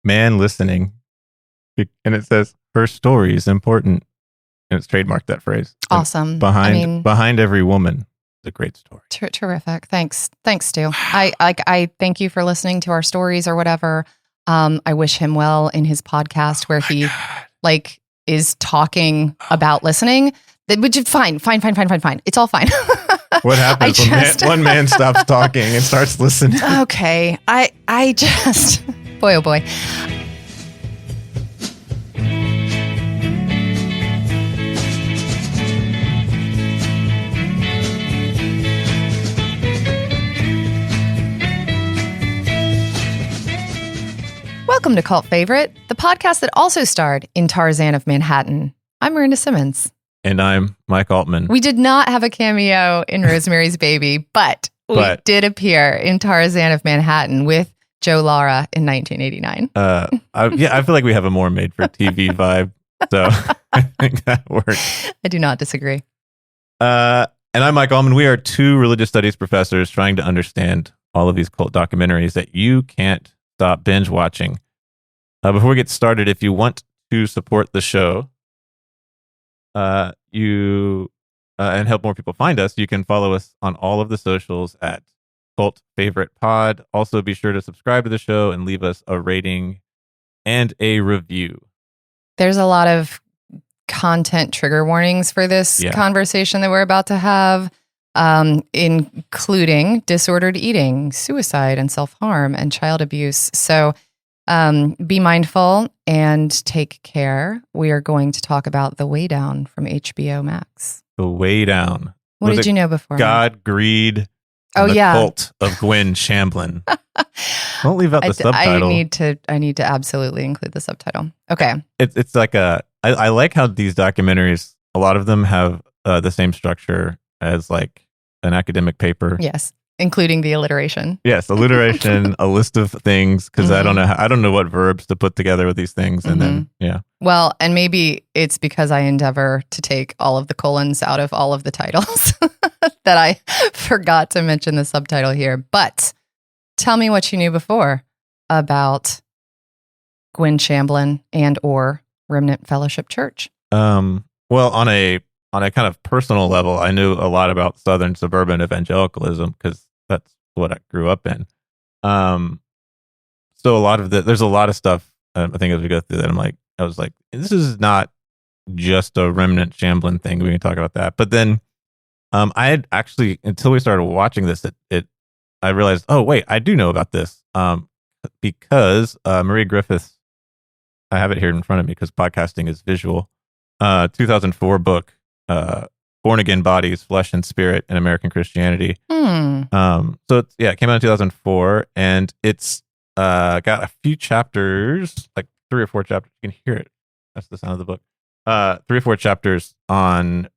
man listening. And it says, her story is important. And it's trademarked, that phrase. Awesome. Behind every woman is a great story. Terrific. Thanks, Stu. I thank you for listening to our stories or whatever. I wish him well in his podcast where he is talking about listening. Which is fine. It's all fine. What happens when one man stops talking and starts listening? Okay. I just, boy, oh boy. Welcome to Cult Favorite, the podcast that also starred in Tarzan of Manhattan. I'm Merinda Simmons. And I'm Mike Altman. We did not have a cameo in Rosemary's Baby, but we did appear in Tarzan of Manhattan with Joe Lara in 1989. I feel like we have a more made-for-TV vibe, so I think that works. I do not disagree. And I'm Mike Altman. We are two religious studies professors trying to understand all of these cult documentaries that you can't stop binge watching. Before we get started, if you want to support the show, and help more people find us, you can follow us on all of the socials at Cult Favorite Pod. Also, be sure to subscribe to the show and leave us a rating and a review. There's a lot of content trigger warnings for this conversation that we're about to have, including disordered eating, suicide and self-harm, and child abuse. So be mindful and take care. We are going to talk about The Way Down from HBO Max. The Way Down. What did you know before? God, greed, and the Cult of Gwen Shamblin. Don't leave out the subtitle. I need to absolutely include the subtitle. Okay. It's like I like how these documentaries, a lot of them have the same structure as like an academic paper. Yes. Including the alliteration. Yes, alliteration, a list of things, because I don't know what verbs to put together with these things, and then Well, and maybe it's because I endeavor to take all of the colons out of all of the titles that I forgot to mention the subtitle here. But tell me what you knew before about Gwen Shamblin and or Remnant Fellowship Church. Well, on a kind of personal level, I knew a lot about Southern suburban evangelicalism because that's what I grew up in. So there's a lot of stuff. I think as we go through that, I was like, this is not just a Remnant Shamblin thing. We can talk about that. But then, I had actually, until we started watching this, I realized, oh wait, I do know about this. Because Marie Griffiths, I have it here in front of me because podcasting is visual. 2004 book. Born Again Bodies, Flesh and Spirit in American Christianity. So it came out in 2004, and it's got a few chapters, like 3 or 4 chapters. You can hear it. That's the sound of the book. 3 or 4 chapters on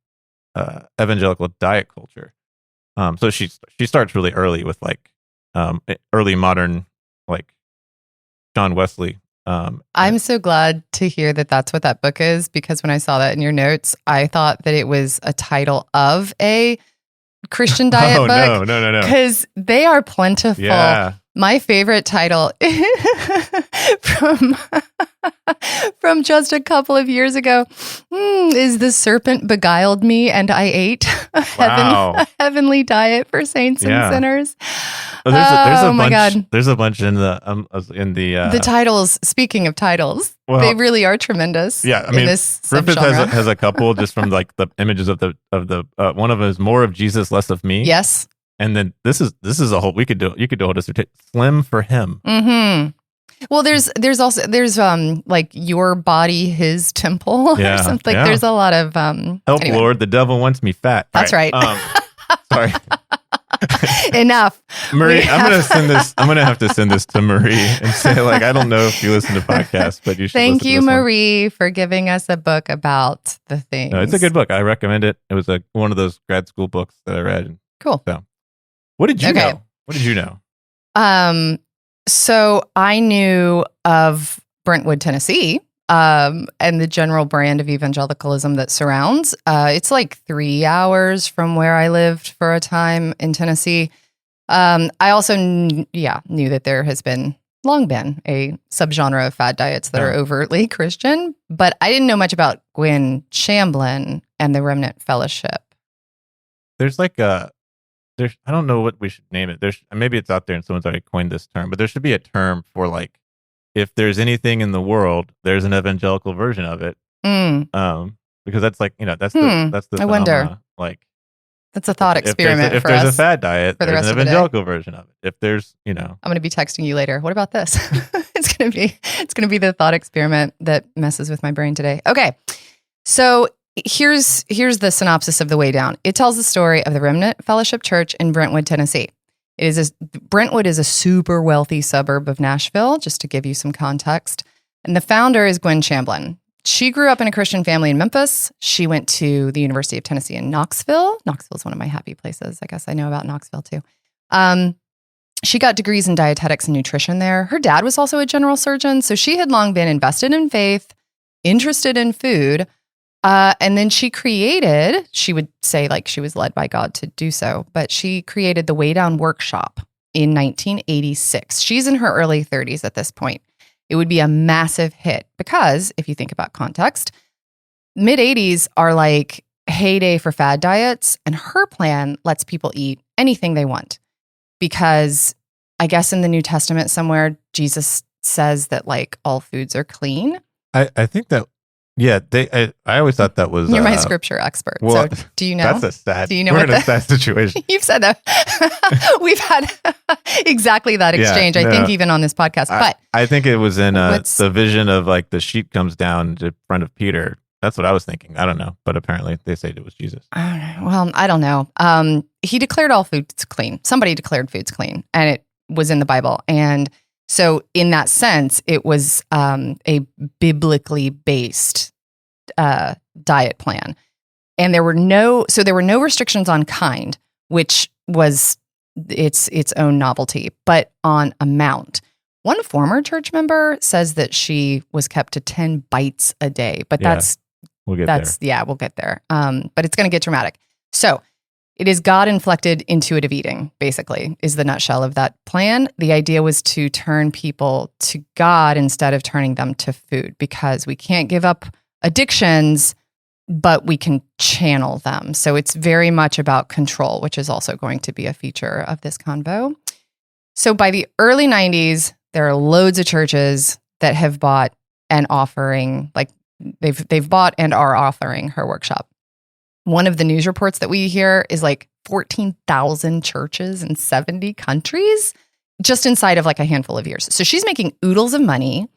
evangelical diet culture. So she starts really early with like early modern, like John Wesley. I'm so glad to hear that that's what that book is, because when I saw that in your notes, I thought that it was a title of a Christian diet book. No. Because they are plentiful. Yeah. My favorite title from just a couple of years ago is "The Serpent Beguiled Me and I Ate." A heavenly diet for saints and sinners. There's a bunch in the titles. Speaking of titles, they really are tremendous. Yeah, I mean, Griffith has a couple just from like the images of the one of them is more of Jesus, less of me. Yes. And then this is a whole, you could do a whole dissertation, Slim for Him. Mm-hmm. Well, there's also like Your Body, His Temple or something. Yeah. There's a lot of Help, anyway. Lord, the devil wants me fat. That's right. Sorry. Enough. Marie, I'm gonna have to send this to Marie and say, like, I don't know if you listen to podcasts, but you should. Thank you, listen to this Marie, for giving us a book about the things. No, it's a good book. I recommend it. It was one of those grad school books that I read. Cool. So, what did you know? What did you know? So I knew of Brentwood, Tennessee, and the general brand of evangelicalism that surrounds. It's like 3 hours from where I lived for a time in Tennessee. I also knew that there has been, long been a subgenre of fad diets that Yeah. are overtly Christian, but I didn't know much about Gwen Shamblin and the Remnant Fellowship. There's like I don't know what we should name it. There's maybe it's out there and someone's already coined this term, but there should be a term for like if there's anything in the world, there's an evangelical version of it. Because that's like, that's the I wonder. phenomena. Like That's a thought experiment if for there's us. a fad diet, for the there's rest an of the day. evangelical version of it. If there's, I'm going to be texting you later. What about this? It's going to be the thought experiment that messes with my brain today. Okay. So here's the synopsis of The Way Down. It tells the story of the Remnant Fellowship Church in Brentwood, Tennessee. Brentwood is a super wealthy suburb of Nashville, just to give you some context. And the founder is Gwen Shamblin. She grew up in a Christian family in Memphis. She went to the University of Tennessee in Knoxville. Knoxville is one of my happy places. I guess I know about Knoxville too. She got degrees in dietetics and nutrition there. Her dad was also a general surgeon, so she had long been invested in faith, interested in food, and then she would say like she was led by God to do so, but she created the Way Down workshop in 1986. She's in her early 30s at this point. It would be a massive hit because if you think about context, mid-80s are like heyday for fad diets, and her plan lets people eat anything they want because I guess in the New Testament somewhere, Jesus says that like all foods are clean. I think that, yeah, I always thought that was... You're my scripture expert. Well, so do you know? That's a sad... Do you know we're what in a sad situation. You've said that. We've had exactly that exchange, I think, even on this podcast. But I think it was in the vision of like the sheep comes down in front of Peter. That's what I was thinking. I don't know. But apparently they say it was Jesus. Well, I don't know. He declared all foods clean. Somebody declared foods clean, and it was in the Bible. And so in that sense, it was a biblically based diet plan. And there were no restrictions on kind, which was its own novelty, but on amount. One former church member says that she was kept to 10 bites a day, but we'll get there. But it's going to get dramatic. So it is God-inflected intuitive eating, basically, is the nutshell of that plan. The idea was to turn people to God instead of turning them to food, because we can't give up addictions, but we can channel them. So it's very much about control, which is also going to be a feature of this convo. So by the early 90s, there are loads of churches that have bought and offering, like they've bought and are offering her workshop. One of the news reports that we hear is like 14,000 churches in 70 countries just inside of like a handful of years. So she's making oodles of money.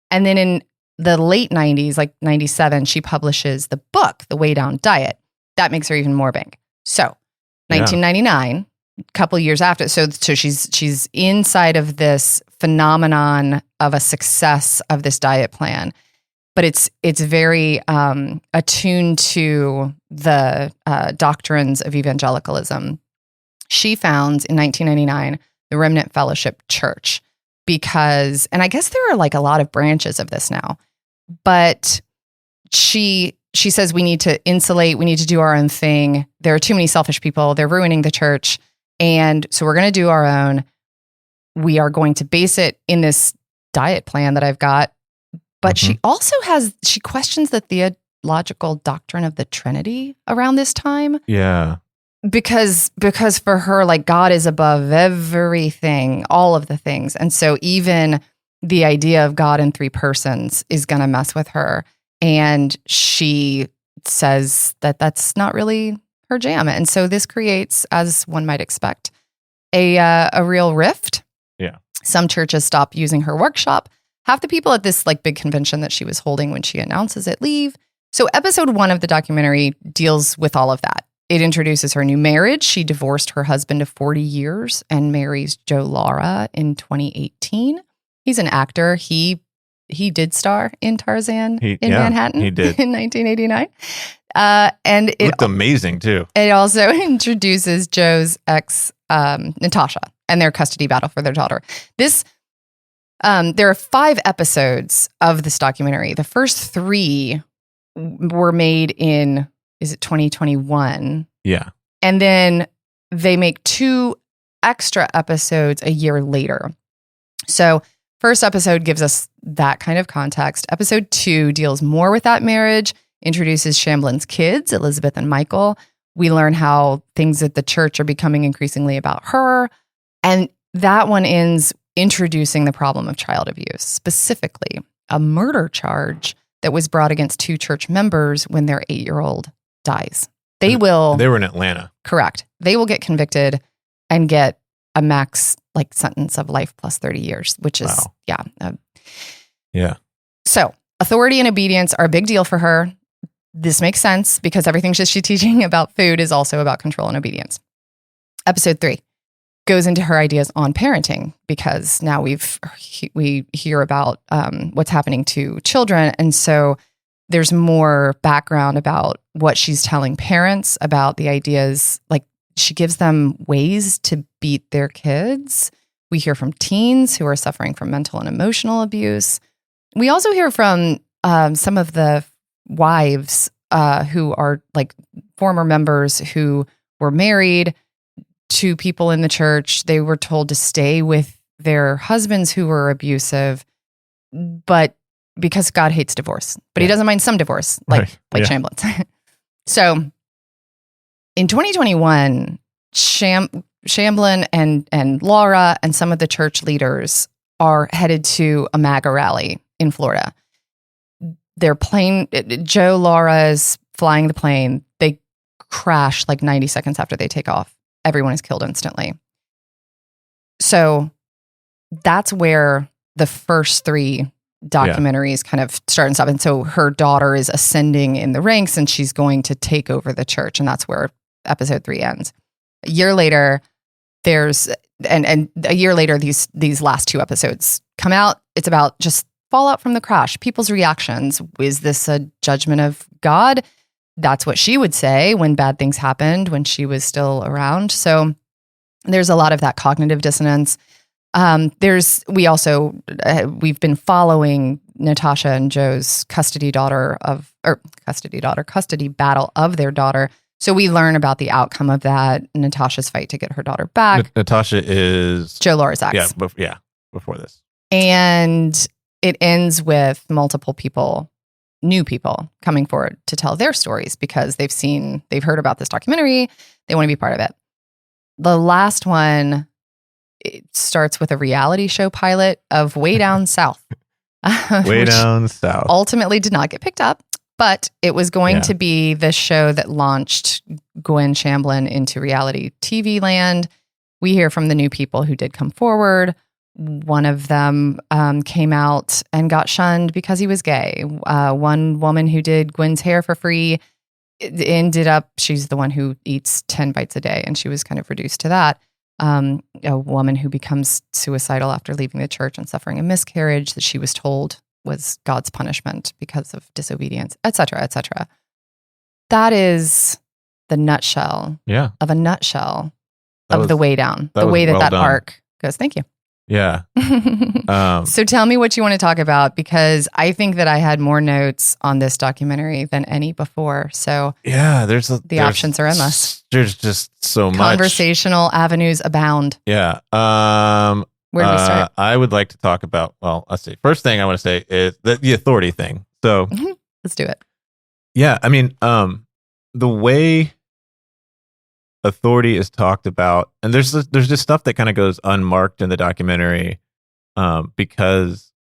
And then in the late 90s, like 97, she publishes the book, The Way Down Diet. That makes her even more bank. So 1999, a couple years after, so she's inside of this phenomenon of a success of this diet plan. But it's very attuned to the doctrines of evangelicalism. She founds in 1999 the Remnant Fellowship Church because, and I guess there are like a lot of branches of this now, but she says we need to insulate, we need to do our own thing. There are too many selfish people, they're ruining the church, and so we're going to do our own. We are going to base it in this diet plan that I've got. But she also she questions the theological doctrine of the Trinity around this time. Yeah. Because for her, like, God is above everything, all of the things. And so even the idea of God in three persons is going to mess with her. And she says that that's not really her jam. And so this creates, as one might expect, a real rift. Yeah. Some churches stop using her workshop. Half the people at this like big convention that she was holding when she announces it leave. So episode 1 of the documentary deals with all of that. It introduces her new marriage. She divorced her husband of 40 years and marries Joe Lara in 2018. He's an actor. He did star in Tarzan in Manhattan. He did. In 1989. And it looked amazing too. It also introduces Joe's ex, Natasha, and their custody battle for their daughter. There are 5 episodes of this documentary. The first 3 were made in, is it 2021? Yeah. And then they make 2 extra episodes a year later. So first episode gives us that kind of context. Episode 2 deals more with that marriage, introduces Shamblin's kids, Elizabeth and Michael. We learn how things at the church are becoming increasingly about her. And that one ends introducing the problem of child abuse, specifically a murder charge that was brought against 2 church members when their 8-year-old dies. They were in Atlanta. Correct. They will get convicted and get a max sentence of life plus 30 years, which is, yeah. So authority and obedience are a big deal for her. This makes sense because everything she's teaching about food is also about control and obedience. Episode 3 goes into her ideas on parenting because now we hear about what's happening to children. And so there's more background about what she's telling parents about the ideas. She gives them ways to beat their kids. We hear from teens who are suffering from mental and emotional abuse. We also hear from some of the wives who are former members who were married to people in the church. They were told to stay with their husbands who were abusive, but because God hates divorce, but he doesn't mind some divorce, like Shamblin's. So in 2021, Shamblin and Laura and some of the church leaders are headed to a MAGA rally in Florida. Their plane, Laura is flying the plane. They crash 90 seconds after they take off. Everyone is killed instantly. So that's where the first 3 documentaries kind of start and stop. And so her daughter is ascending in the ranks and she's going to take over the church. And that's where episode 3 ends. A year later, these last 2 episodes come out. It's about just fallout from the crash, people's reactions. Is this a judgment of God? That's what she would say when bad things happened when she was still around. So there's a lot of that cognitive dissonance. We've been following Natasha and Joe's custody battle of their daughter. So we learn about the outcome of that, Natasha's fight to get her daughter back. Natasha is Joe Laura's ex. Before this. And it ends with multiple people, new people coming forward to tell their stories because they've heard about this documentary. They want to be part of it. The last one, it starts with a reality show pilot of Way Down South. Way Down South. Ultimately did not get picked up, but it was going to be the show that launched Gwen Shamblin into reality TV land. We hear from the new people who did come forward. One of them came out and got shunned because he was gay. One woman who did Gwen's hair for free ended up, she's the one who eats 10 bites a day, and she was kind of reduced to that. A woman who becomes suicidal after leaving the church and suffering a miscarriage that she was told was God's punishment because of disobedience, etc., etc. That is the nutshell of a nutshell of the way down, the way that arc goes. Thank you. Yeah. So tell me what you want to talk about, because I think that I had more notes on this documentary than any before. So there's options are endless. There's just so much. Conversational avenues abound. Yeah. Where do we start? I would like to talk about, let's see. First thing I want to say is the authority thing. So let's do it. Yeah. I mean, the way authority is talked about, and there's just stuff that kind of goes unmarked in the documentary, because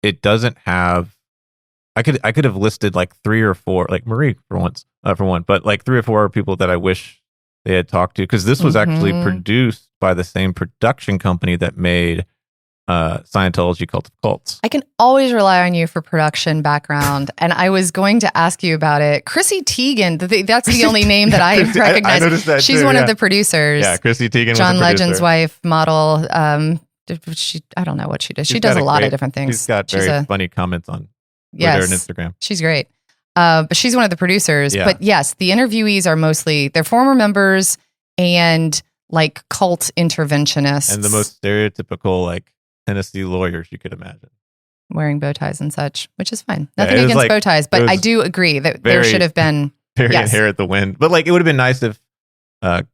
it doesn't have. I could have listed 3 or 4, like Marie for one, but 3 or 4 people that I wish they had talked to, because this was actually produced by the same production company that made Scientology Cult of Cults. I can always rely on you for production background, and I was going to ask you about it. Chrissy Teigen, that's the only name that I recognize. I noticed that She's one of the producers. Yeah, Chrissy Teigen was John the producer. Legend's wife, model. I don't know what she does. She does a lot of different things. She's got very funny comments on Twitter and Instagram. She's great. But she's one of the producers. Yeah. But yes, the interviewees are mostly, they're former members and cult interventionists. And the most stereotypical Tennessee lawyers you could imagine. Wearing bow ties and such, which is fine. Nothing against bow ties, but I do agree that there should have been hair at the wind. But it would have been nice if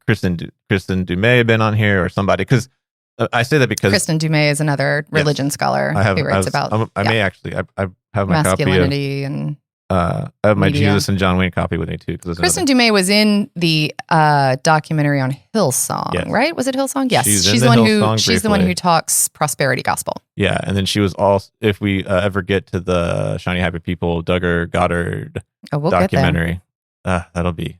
Kristen Dumais had been on here or somebody, because I say that because Kristen Dumais is another religion scholar who writes about. I may actually. I have my masculinity copy of, and. I have my media. Jesus and John Wayne copy with me too. Kristen Dumais was in the documentary on Hillsong, right? Was it Hillsong? Yes, she's the one who talks prosperity gospel. Yeah, and then she was also, if we ever get to the Shiny Happy People Duggar Goddard documentary, that'll be.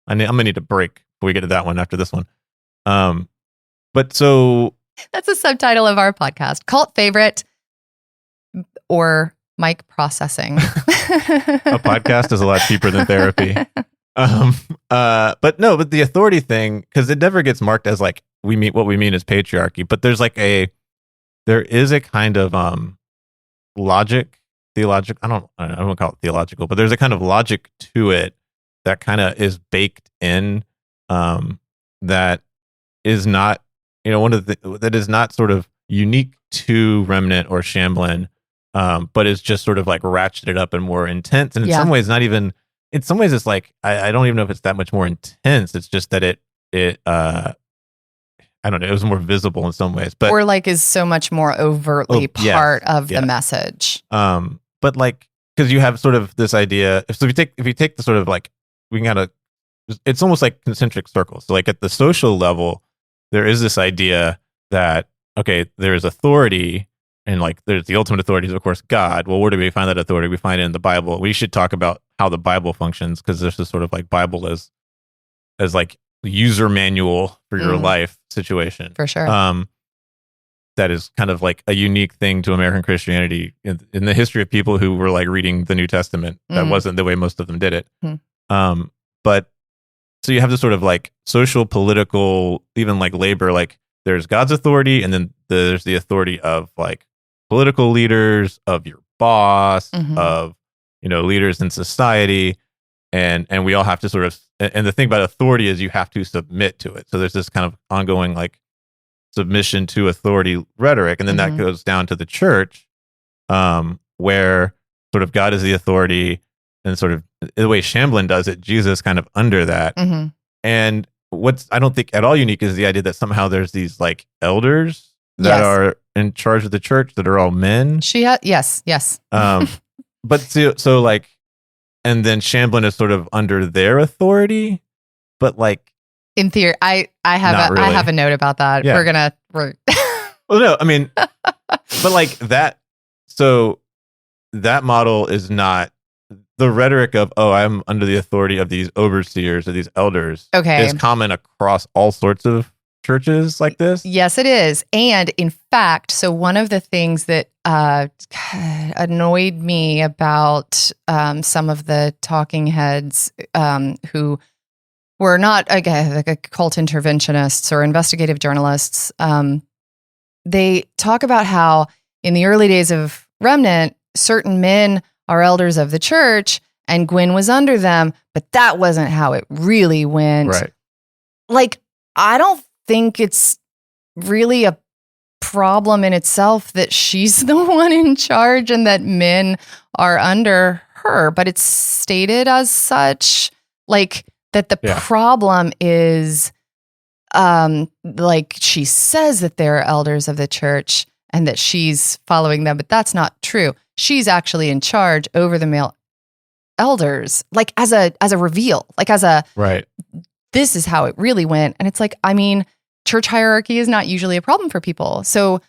I'm gonna need a break before we get to that one after this one. But so that's the subtitle of our podcast: Cult Favorite or Mic Processing. A podcast is a lot cheaper than therapy. But the authority thing, because it never gets marked as like what we mean is patriarchy, but there is a kind of theological. I don't want to call it theological, but there's a kind of logic to it that kind of is baked in, that is not, that is not sort of unique to Remnant or Shamblin. But it's just sort of like ratcheted up and more intense. And in some ways, it's like, I don't even know if it's that much more intense. It's just that it I don't know, it was more visible in some ways. But, or like is so much more overtly part of the message. But like, because you have sort of this idea, so if you take the sort of like, we can kind of, it's almost like concentric circles. So like at the social level, there is this idea that, okay, there is authority. And like, there's the ultimate authority is, of course, God. Well, where do we find that authority? We find it in the Bible. We should talk about how the Bible functions, because there's this sort of like Bible as like user manual for your life situation. For sure. That is kind of like a unique thing to American Christianity in the history of people who were like reading the New Testament. That wasn't the way most of them did it. But so you have this sort of like social, political, even like labor, like there's God's authority, and then there's the authority of like political leaders, of your boss, of leaders in society, and we all have to sort of. And the thing about authority is you have to submit to it. So there's this kind of ongoing like submission to authority rhetoric, and then that goes down to the church, where sort of God is the authority, and sort of the way Shamblin does it, Jesus kind of under that. And what's I don't think at all unique is the idea that somehow there's these like elders that are in charge of the church that are all men. Yes. But so like, and then Shamblin is sort of under their authority, but like in theory, I have a note about that. Yeah. Well, no, I mean, but like that. So that model is not the rhetoric of, oh, I'm under the authority of these overseers or these elders. Okay, is common across all sorts of churches like this? Yes, it is. And in fact, so one of the things that annoyed me about some of the talking heads who were not like cult interventionists or investigative journalists, they talk about how in the early days of Remnant, certain men are elders of the church and Gwen was under them, but that wasn't how it really went. Right. Like, I don't think it's really a problem in itself that she's the one in charge and that men are under her, but it's stated as such, like that the problem is like she says that they're elders of the church and that she's following them, but that's not true. She's actually in charge over the male elders, like as a reveal, like as a this is how it really went. And it's like, I mean, church hierarchy is not usually a problem for people. So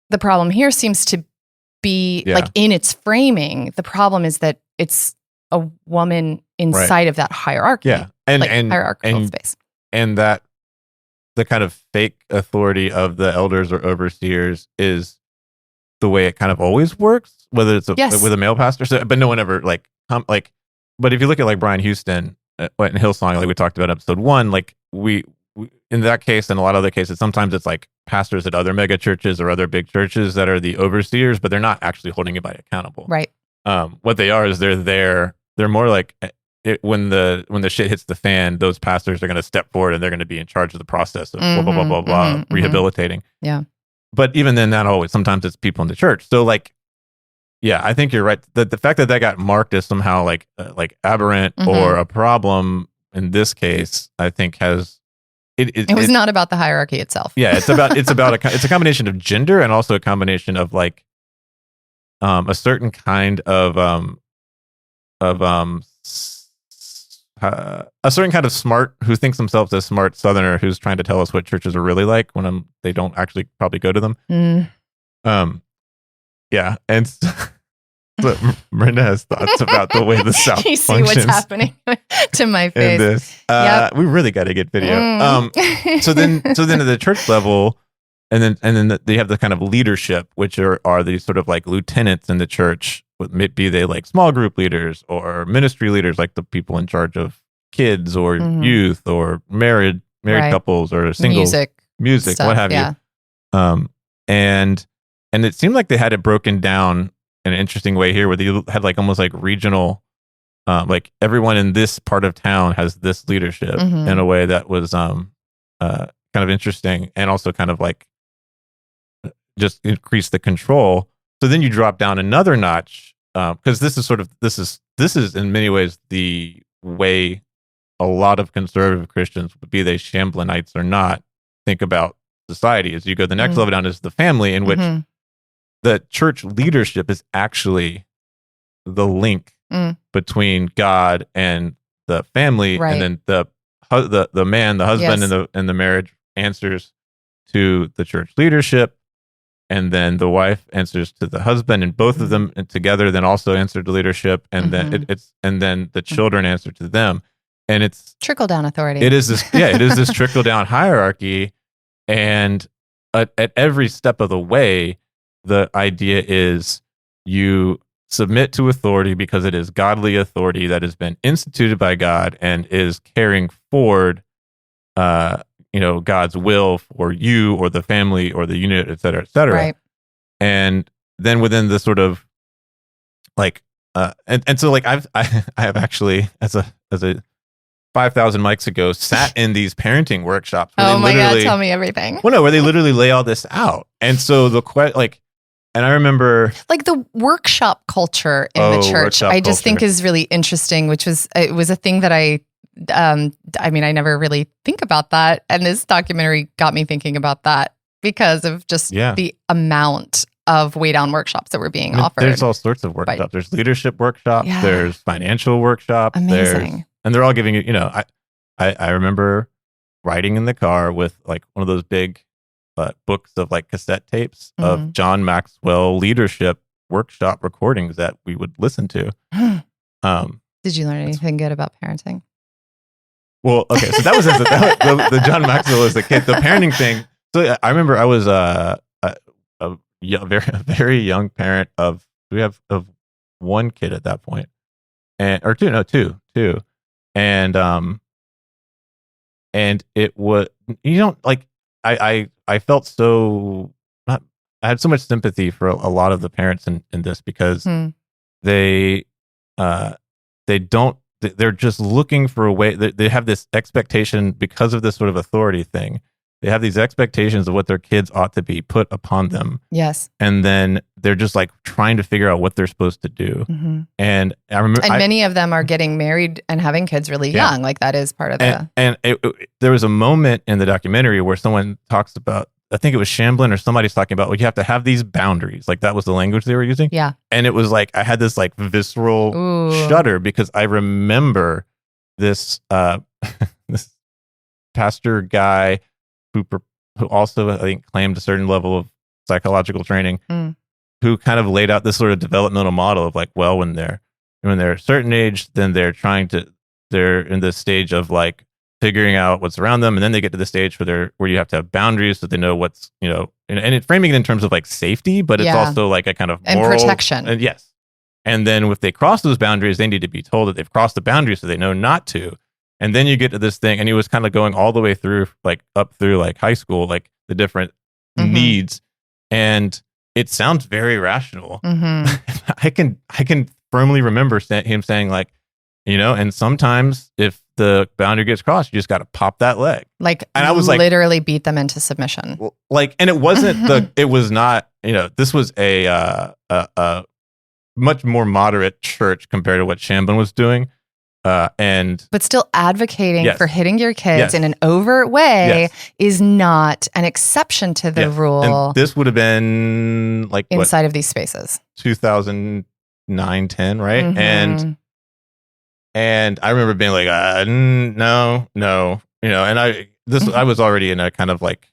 the problem here seems to be like in its framing. The problem is that it's a woman inside of that hierarchy. Yeah. And hierarchical space. And that the kind of fake authority of the elders or overseers is the way it kind of always works, whether it's with a male pastor. So, but no one ever but if you look at like Brian Houston in Hillsong, like we talked about episode 1, like we in that case and a lot of other cases, sometimes it's like pastors at other mega churches or other big churches that are the overseers, but they're not actually holding anybody accountable. Right. What they are is they're more like when the shit hits the fan, those pastors are going to step forward and they're going to be in charge of the process of blah, blah, blah, blah, blah, rehabilitating. Yeah. But even then, not always. Sometimes it's people in the church. So like, yeah, I think you're right. The fact that got marked as somehow like aberrant or a problem in this case, I think It was not about the hierarchy itself. Yeah, it's a combination of gender and also a combination of like a certain kind of a certain kind of smart, who thinks themselves a smart Southerner who's trying to tell us what churches are really like when they don't actually probably go to them. Yeah, and so Merinda has thoughts about the way the South you see functions. What's happening to my face. This. We really got to get video. So then at the church level, and then they have the kind of leadership, which are these sort of like lieutenants in the church. Be they like small group leaders or ministry leaders, like the people in charge of kids or youth or married couples or singles, music, stuff, what have you. And it seemed like they had it broken down in an interesting way here, where they had like almost like regional, like everyone in this part of town has this leadership in a way that was kind of interesting, and also kind of like just increase the control. So then you drop down another notch, because this is in many ways the way a lot of conservative Christians, be they Shamblinites or not, think about society. As you go the next level down is the family, in which the church leadership is actually the link between God and the family, and then the man, the husband, and the marriage answers to the church leadership. And then the wife answers to the husband, and both of them together then also answer to leadership, and then then the children answer to them, and it's trickle down authority. It is this trickle down hierarchy, and at every step of the way, the idea is you submit to authority because it is godly authority that has been instituted by God and is carrying forward God's will for you or the family or the unit, et cetera, et cetera. Right. And then within the sort of like, and so like I have actually as a 5,000 mics ago sat in these parenting workshops. Oh my God, tell me everything. Well, no, where they literally lay all this out. And so and I remember like the workshop culture in the church, I just think is really interesting, it was a thing that I never really think about that. And this documentary got me thinking about that because of just the amount of way down workshops that were being offered. There's all sorts of workshops. There's leadership workshops. Yeah. There's financial workshops. Amazing. And they're all giving you, I remember riding in the car with like one of those big books of like cassette tapes of John Maxwell leadership workshop recordings that we would listen to. Did you learn anything good about parenting? Well, okay, so that was the John Maxwell as a kid. The parenting thing. So I remember I was a very young parent of one kid at that point, two, and it was I felt so I had so much sympathy for a lot of the parents in this because they're just looking for a way. They have this expectation because of this sort of authority thing. They have these expectations of what their kids ought to be put upon them. Yes. And then they're just like trying to figure out what they're supposed to do. And I remember, many of them are getting married and having kids really young. Like that is part of there was a moment in the documentary where someone talks about, I think it was Shamblin or somebody's talking about, you have to have these boundaries. Like that was the language they were using. Yeah. And it was like, I had this like visceral shudder because I remember this, this pastor guy who also, I think, claimed a certain level of psychological training, who kind of laid out this sort of developmental model of like, well, when they're a certain age, then they're in this stage of like figuring out what's around them, and then they get to the stage where you have to have boundaries so they know what's, and framing it in terms of like safety, but it's also like a kind of moral, and protection. And yes. And then if they cross those boundaries, they need to be told that they've crossed the boundaries so they know not to. And then you get to this thing, and he was kind of going all the way through, like up through like high school, like the different needs, and it sounds very rational. I can firmly remember him saying like, and sometimes if the boundary gets crossed, you just got to pop that leg. Like, and I was literally beat them into submission. Like, and it wasn't it was not, this was a much more moderate church compared to what Shamblin was doing. But still advocating Yes. for hitting your kids Yes. in an overt way Yes. is not an exception to the Yes. rule And this would have been like inside of these spaces. 2009, 10, right? Mhm. And I remember being like, no, and I was already in a kind of like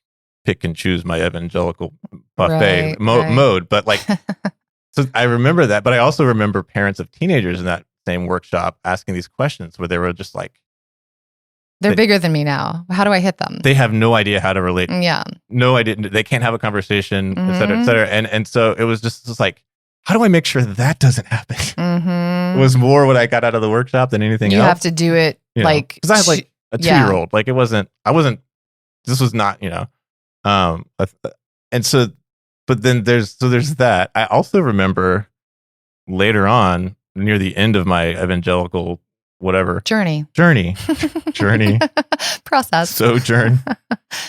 pick and choose my evangelical buffet Right. mode, but like, so I remember that, but I also remember parents of teenagers in that same workshop asking these questions where they were just like, They're bigger than me now. How do I hit them? they have no idea how to relate. Yeah. No idea. They can't have a conversation, et cetera, et Mhm. cetera. And so it was just like, how do I make sure that doesn't happen? Mhm. It was more what I got out of the workshop than anything You else. have to do it like because I had like a 2-year-old. Like this was not, and so, but then there's that. I also remember later on near the end of my evangelical journey process sojourn,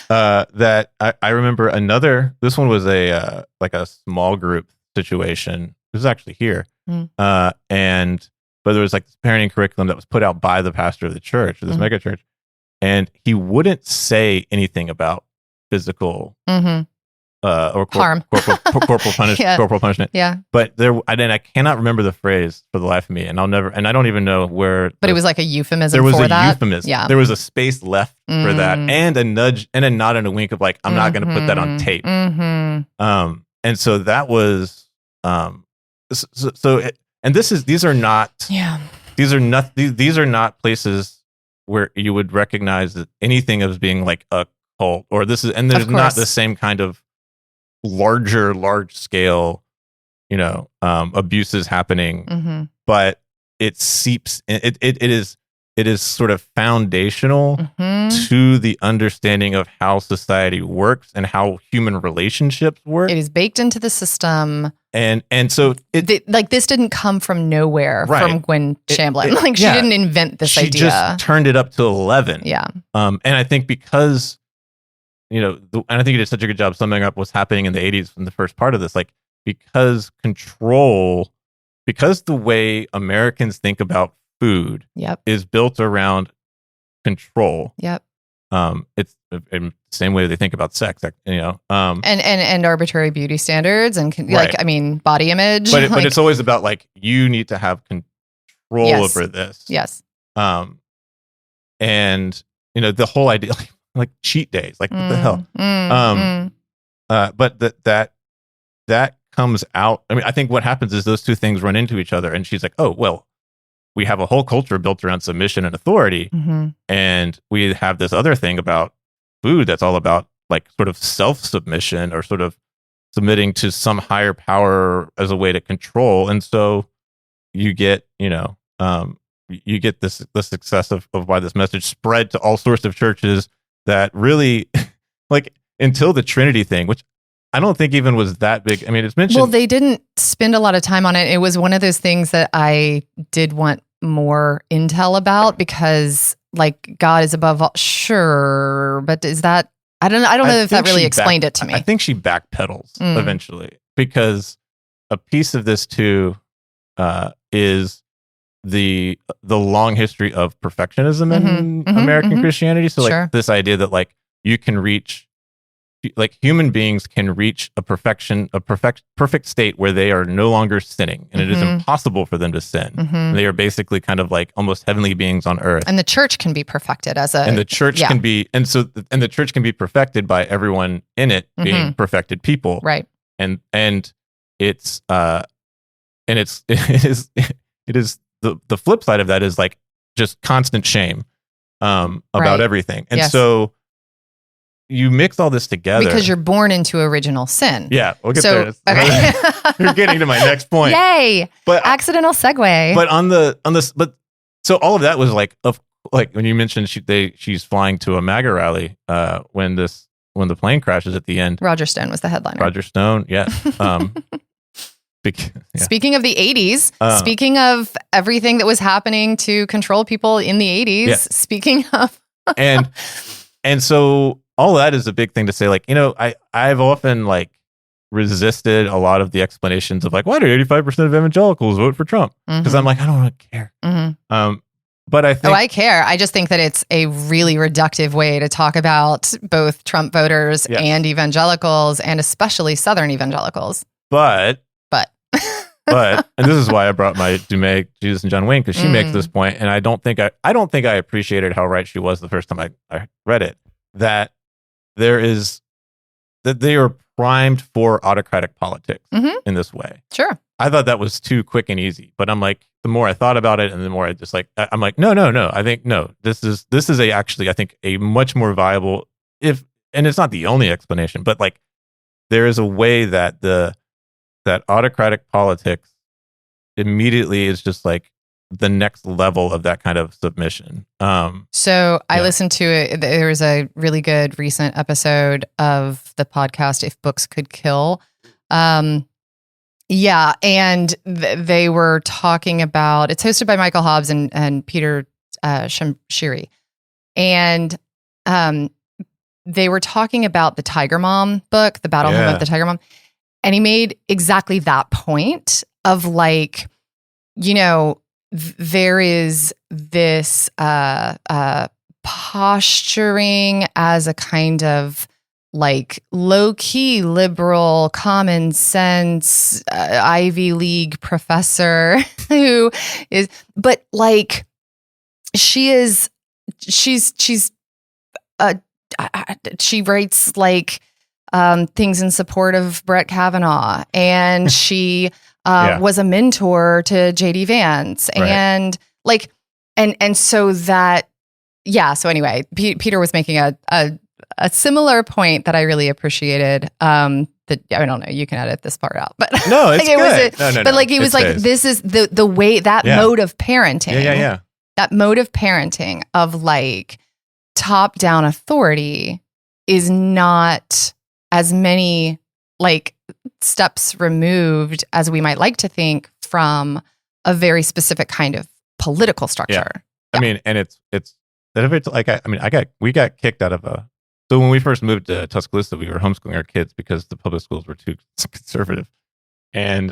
that I remember this one was a like a small group situation. It was actually here. But there was like this parenting curriculum that was put out by the pastor of the church, this mega church, and he wouldn't say anything about physical or harm, corporal punishment. Yeah, but I cannot remember the phrase for the life of me, and I don't even know where. But it was like a euphemism. There was for a that. euphemism. Yeah, there was a space left for that, and a nudge and a nod and a wink of like, I'm not going to put that on tape. And so that was and these are not places where you would recognize that anything as being like a cult, or there's not the same kind of large scale abuses happening, but it seeps it is sort of foundational to the understanding of how society works and how human relationships work. It is baked into the system. And so this didn't come from nowhere from Gwen Shamblin. She didn't invent this idea. She just turned it up to 11. Yeah. And I think because, and I think you did such a good job summing up what's happening in the 80s from the first part of this, like, because the way Americans think about food is built around control. Yep. It's in the same way they think about sex, and arbitrary beauty standards and body image. But it's always about like, you need to have control over this. Yes. And the whole idea, like cheat days, like what the hell? But that comes out. I mean, I think what happens is those two things run into each other, and she's like, oh, well, we have a whole culture built around submission and authority. And we have this other thing about food that's all about like sort of self-submission or sort of submitting to some higher power as a way to control. And so you get, you get this the success of why this message spread to all sorts of churches that really like until the Trinity thing, which I don't think even was that big. I mean, it's mentioned. Well, they didn't spend a lot of time on it. It was one of those things that I did want more intel about because like God is above all. Sure. But is that, I don't know if that really explained it to me. I think she backpedals eventually because a piece of this too is the long history of perfectionism in American Christianity. So like this idea that like you can reach, like human beings can reach a perfect state where they are no longer sinning, and it is impossible for them to sin. They are basically kind of like almost heavenly beings on earth. And the church can be perfected and the church can be perfected by everyone in it being perfected people. Right. And it is the flip side of that is like just constant shame about everything. And so you mix all this together because you're born into original sin. Yeah, we'll get there. Okay. You're getting to my next point. Yay! But accidental segue. But so all of that was like when you mentioned she's flying to a MAGA rally when the plane crashes at the end. Roger Stone was the headliner. Roger Stone, yes. Speaking of the 80s, speaking of everything that was happening to control people in the 80s, speaking of and so all that is a big thing to say. Like, I've often like resisted a lot of the explanations of like, why do 85% of evangelicals vote for Trump? Because I'm like, I don't really care. But I think I care. I just think that it's a really reductive way to talk about both Trump voters and evangelicals, and especially Southern evangelicals. But, and this is why I brought my Dumais, Jesus and John Wayne, because she makes this point, and I don't think I appreciated how right she was the first time I read it. That they are primed for autocratic politics in this way. Sure. I thought that was too quick and easy, but I'm like, the more I thought about it, and the more I just I'm like, no. I think no. This is actually I think a much more viable and it's not the only explanation, but like there is a way that that autocratic politics immediately is just like the next level of that kind of submission. So I listened to it. There was a really good recent episode of the podcast, If Books Could Kill. Yeah. And they were talking about, it's hosted by Michael Hobbs and Peter Shamshiri. And they were talking about the Tiger Mom book, The Battle Hymn of the Tiger Mom. And he made exactly that point of like, you know, there is this posturing as a kind of like low-key liberal, common sense Ivy League professor who is, but like she writes like things in support of Brett Kavanaugh, and she was a mentor to JD Vance, and like, and so that, so anyway, Peter was making a similar point that I really appreciated. That I don't know, you can edit this part out, but no, it's like, good. No, but like he was like, this is the way that mode of parenting. That mode of parenting of like top down authority is not as many like steps removed as we might like to think from a very specific kind of political structure. I mean, and it's like we got kicked out of so when we first moved to Tuscaloosa, we were homeschooling our kids because the public schools were too conservative, and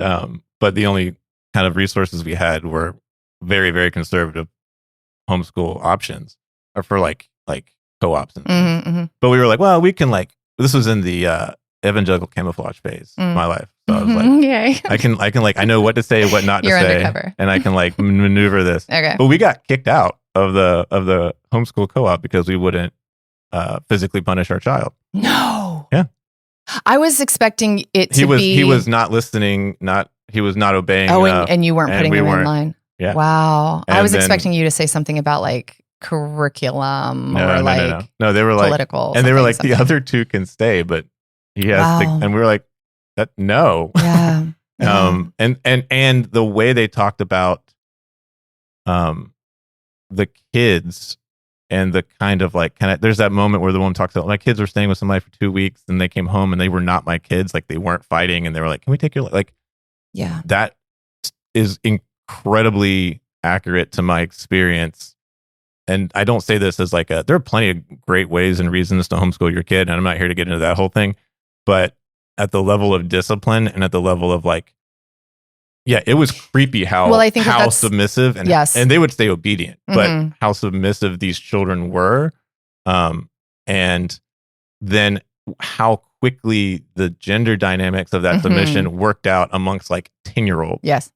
but the only kind of resources we had were very, very conservative homeschool options, or for like co-ops and things. But we were like, well, we can this was in the evangelical camouflage phase of my life. So I was like, I can I know what to say, what not to say, undercover. And I can like maneuver this. Okay. But we got kicked out of the homeschool co-op because we wouldn't physically punish our child. No. Yeah. I was expecting it to be. He was not listening. He was not obeying. Oh, and you weren't putting him in line. Yeah. Wow. And I was expecting you to say something about like curriculum or like no. They were like political, and they were like the other two can stay, but he has to, and we were like that. No. Yeah. And the way they talked about the kids and the kind of there's that moment where the woman talks about my kids were staying with somebody for 2 weeks and they came home and they were not my kids, like they weren't fighting, and they were like, can we take your that is incredibly accurate to my experience. And I don't say this as there are plenty of great ways and reasons to homeschool your kid, and I'm not here to get into that whole thing, but at the level of discipline and at the level of it was creepy how submissive and and they would stay obedient, but how submissive these children were, and then how quickly the gender dynamics of that submission worked out amongst 10-year-olds. Yes.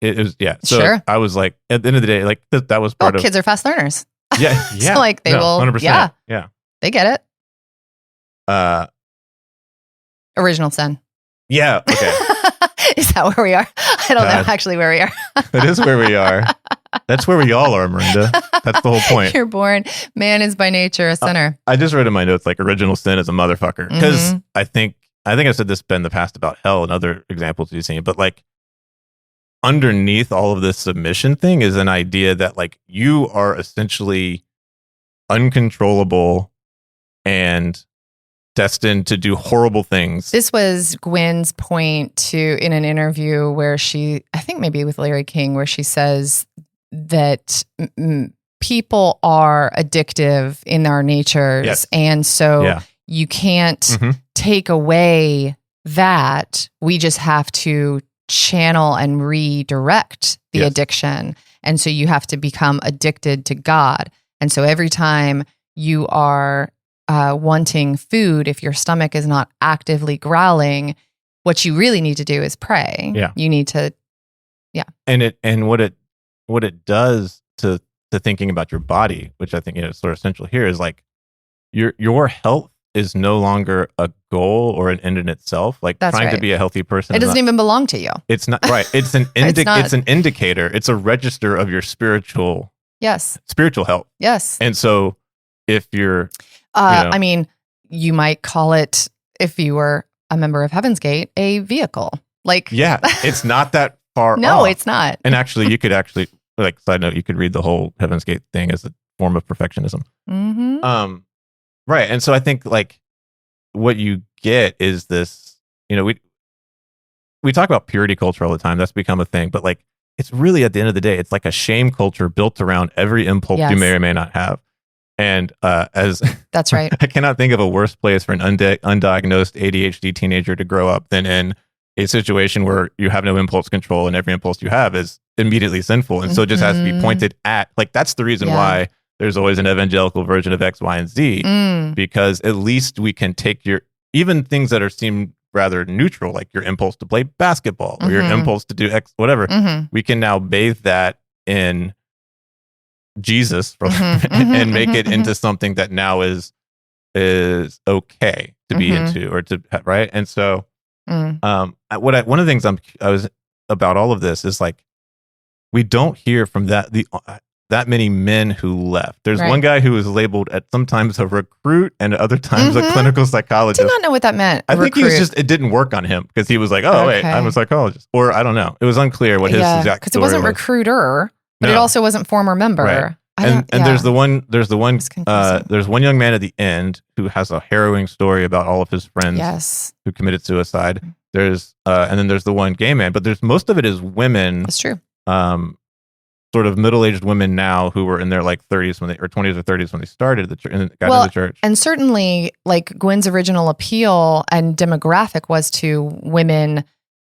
It was So I was like, at the end of the day, that was part of kids are fast learners. Yeah. So they will 100%. Yeah. They get it. Original sin. Yeah. Okay. Is that where we are? I don't know actually where we are. That is where we are. That's where we all are, Merinda. That's the whole point. You're born. Man is by nature a sinner. I just read in my notes original sin is a motherfucker, because I think I've said this in the past about hell and other examples you've seen, but underneath all of this submission thing is an idea that you are essentially uncontrollable and destined to do horrible things. This was Gwen's point in an interview where I think maybe with Larry King, where she says that people are addictive in our natures. Yes. And so you can't take away that. We just have to channel and redirect the addiction. And so you have to become addicted to God. And so every time you are wanting food, if your stomach is not actively growling, what you really need to do is pray. Yeah. You need to, And what it does to thinking about your body, which I think is sort of essential here, is like your health is no longer a goal or an end in itself. Like That's trying to right. be a healthy person. It doesn't even belong to you. It's not right. It's an not. it's an indicator. It's a register of your spiritual health. Yes. And so if you're, I mean, you might call it, if you were a member of Heaven's Gate, a vehicle. Like, yeah, it's not that far no, off. it's not. And actually, you could like, side note, you could read the whole Heaven's Gate thing as a form of perfectionism. Mm-hmm. Right. And so I think like what you get is this, we talk about purity culture all the time. That's become a thing, but like, it's really at the end of the day, it's like a shame culture built around every impulse you may or may not have. And as that's right. I cannot think of a worse place for an undiagnosed ADHD teenager to grow up than in a situation where you have no impulse control and every impulse you have is immediately sinful. And so it just has to be pointed at, like, that's the reason why there's always an evangelical version of X, Y, and Z, because at least we can take even things that seem rather neutral, like your impulse to play basketball or your impulse to do X, whatever, we can now bathe that in Jesus and make it into something that now is okay to be into or to, right? And so one of the things I was about all of this is like, we don't hear from that many men who left. There's one guy who was labeled at sometimes a recruit and at other times a clinical psychologist. Did not know what that meant. I think he was it didn't work on him because he was like, wait, I'm a psychologist. Or I don't know. It was unclear what his exact because it wasn't recruiter, but it also wasn't former member. Right. And there's one young man at the end who has a harrowing story about all of his friends who committed suicide. There's and then there's the one gay man, but there's most of it is women. That's true. Sort of middle-aged women now who were in their like 30s or 20s or 30s when they started the church and got into the church. And certainly like Gwen's original appeal and demographic was to women.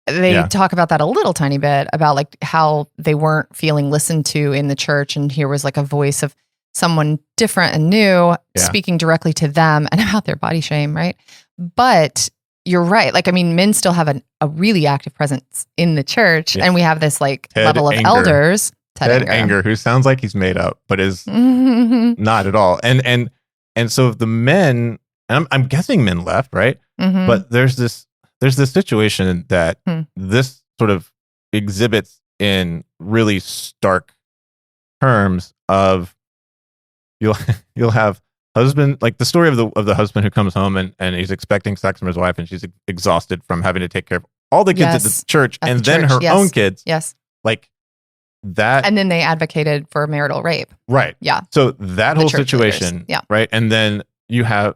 They talk about that a little tiny bit about like how they weren't feeling listened to in the church. And here was like a voice of someone different and new speaking directly to them and about their body shame. Right. But you're right. Like, I mean, men still have a really active presence in the church and we have this like level of elders. Ted Anger, who sounds like he's made up, but is not at all. And so the men, and I'm guessing men left, right? But there's this situation that this sort of exhibits in really stark terms of you'll have husband, like the story of the husband who comes home and he's expecting sex from his wife and she's exhausted from having to take care of all the kids at the church and then her own kids. Yes. Like that. And then they advocated for marital rape. Right. Yeah. So that whole situation. Yeah. Right. And then you have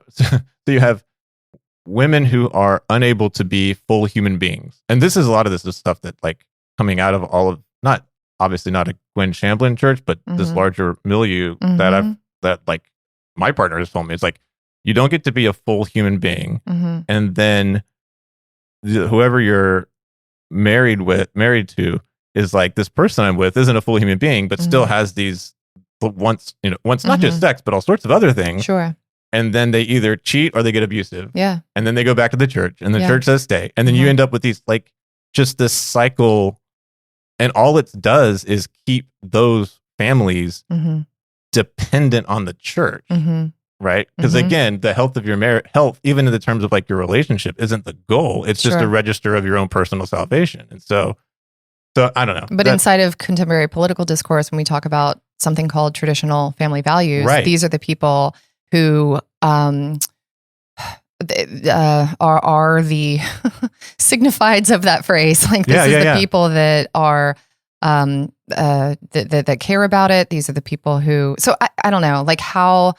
women who are unable to be full human beings. And this is a lot of this is stuff that like coming out of all of, not obviously not a Gwen Shamblin church, but this larger milieu that like my partner has told me. It's like, you don't get to be a full human being. And then whoever you're married to is like, this person I'm with isn't a full human being, but still has these once not just sex, but all sorts of other things. Sure. And then they either cheat or they get abusive. Yeah. And then they go back to the church and the church says stay. And then you end up with these, like, just this cycle. And all it does is keep those families dependent on the church. Right. Because again, the health of your health, even in the terms of like your relationship, isn't the goal. It's just a register of your own personal salvation. And so I don't know. But inside of contemporary political discourse, when we talk about something called traditional family values, these are the people who are the signifieds of that phrase. Like this is the people that are that care about it. These are the people who. So I don't know, like how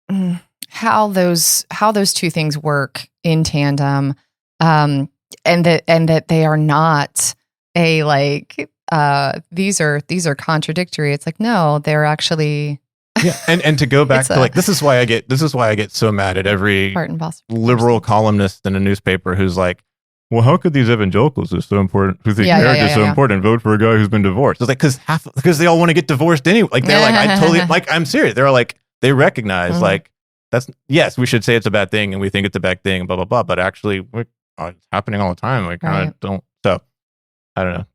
those two things work in tandem, and that they are not a like these are contradictory. It's like, no, they're actually and to go back to like this is why I get so mad at every liberal columnist in a newspaper who's like, well, how could these evangelicals who think marriage is so important vote for a guy who's been divorced? It's like, because they all want to get divorced anyway. Like, they're like, I totally, like, I'm serious. They're like, they recognize, like, yes, we should say it's a bad thing and we think it's a bad thing, blah, blah, blah. But actually, it's happening all the time. Like, I don't, so, I don't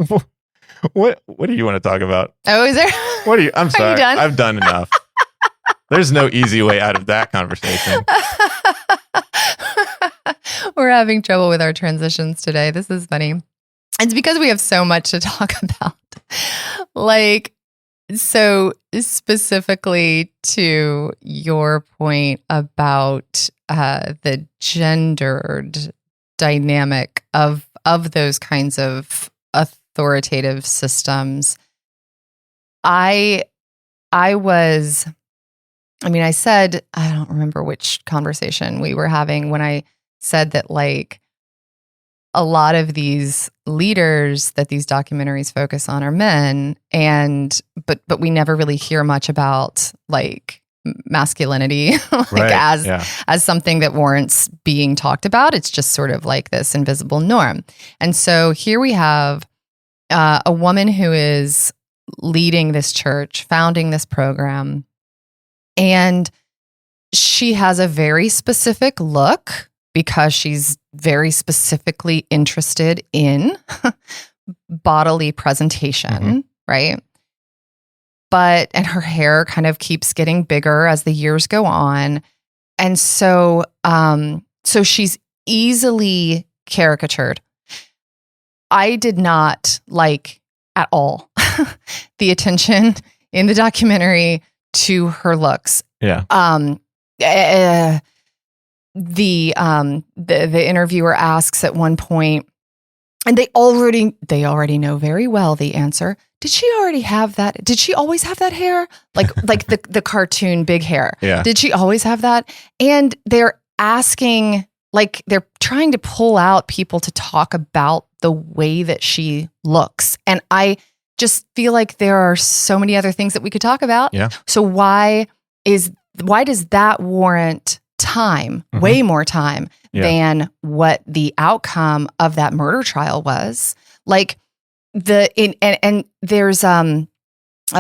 know. What do you want to talk about? Oh, is there? I'm sorry. You done? I've done enough. There's no easy way out of that conversation. We're having trouble with our transitions today. This is funny. It's because we have so much to talk about. Like, so specifically to your point about the gendered dynamic of those kinds of authoritative systems, I said, I don't remember which conversation we were having when I said that, like, a lot of these leaders that these documentaries focus on are men, but we never really hear much about, like, masculinity as something that warrants being talked about. It's just sort of like this invisible norm. And so here we have a woman who is leading this church, founding this program, and she has a very specific look because she's very specifically interested in bodily presentation, right? And her hair kind of keeps getting bigger as the years go on. And so she's easily caricatured. I did not like at all the attention in the documentary to her looks. Yeah. The interviewer asks at one point, and they already know very well the answer. Did she already have that? Did she always have that hair? Like the cartoon big hair. Yeah. Did she always have that? And they're asking, like, they're trying to pull out people to talk about the way that she looks. And I just feel like there are so many other things that we could talk about. Yeah. So why does that warrant time, way more time than what the outcome of that murder trial was? Like, and there's a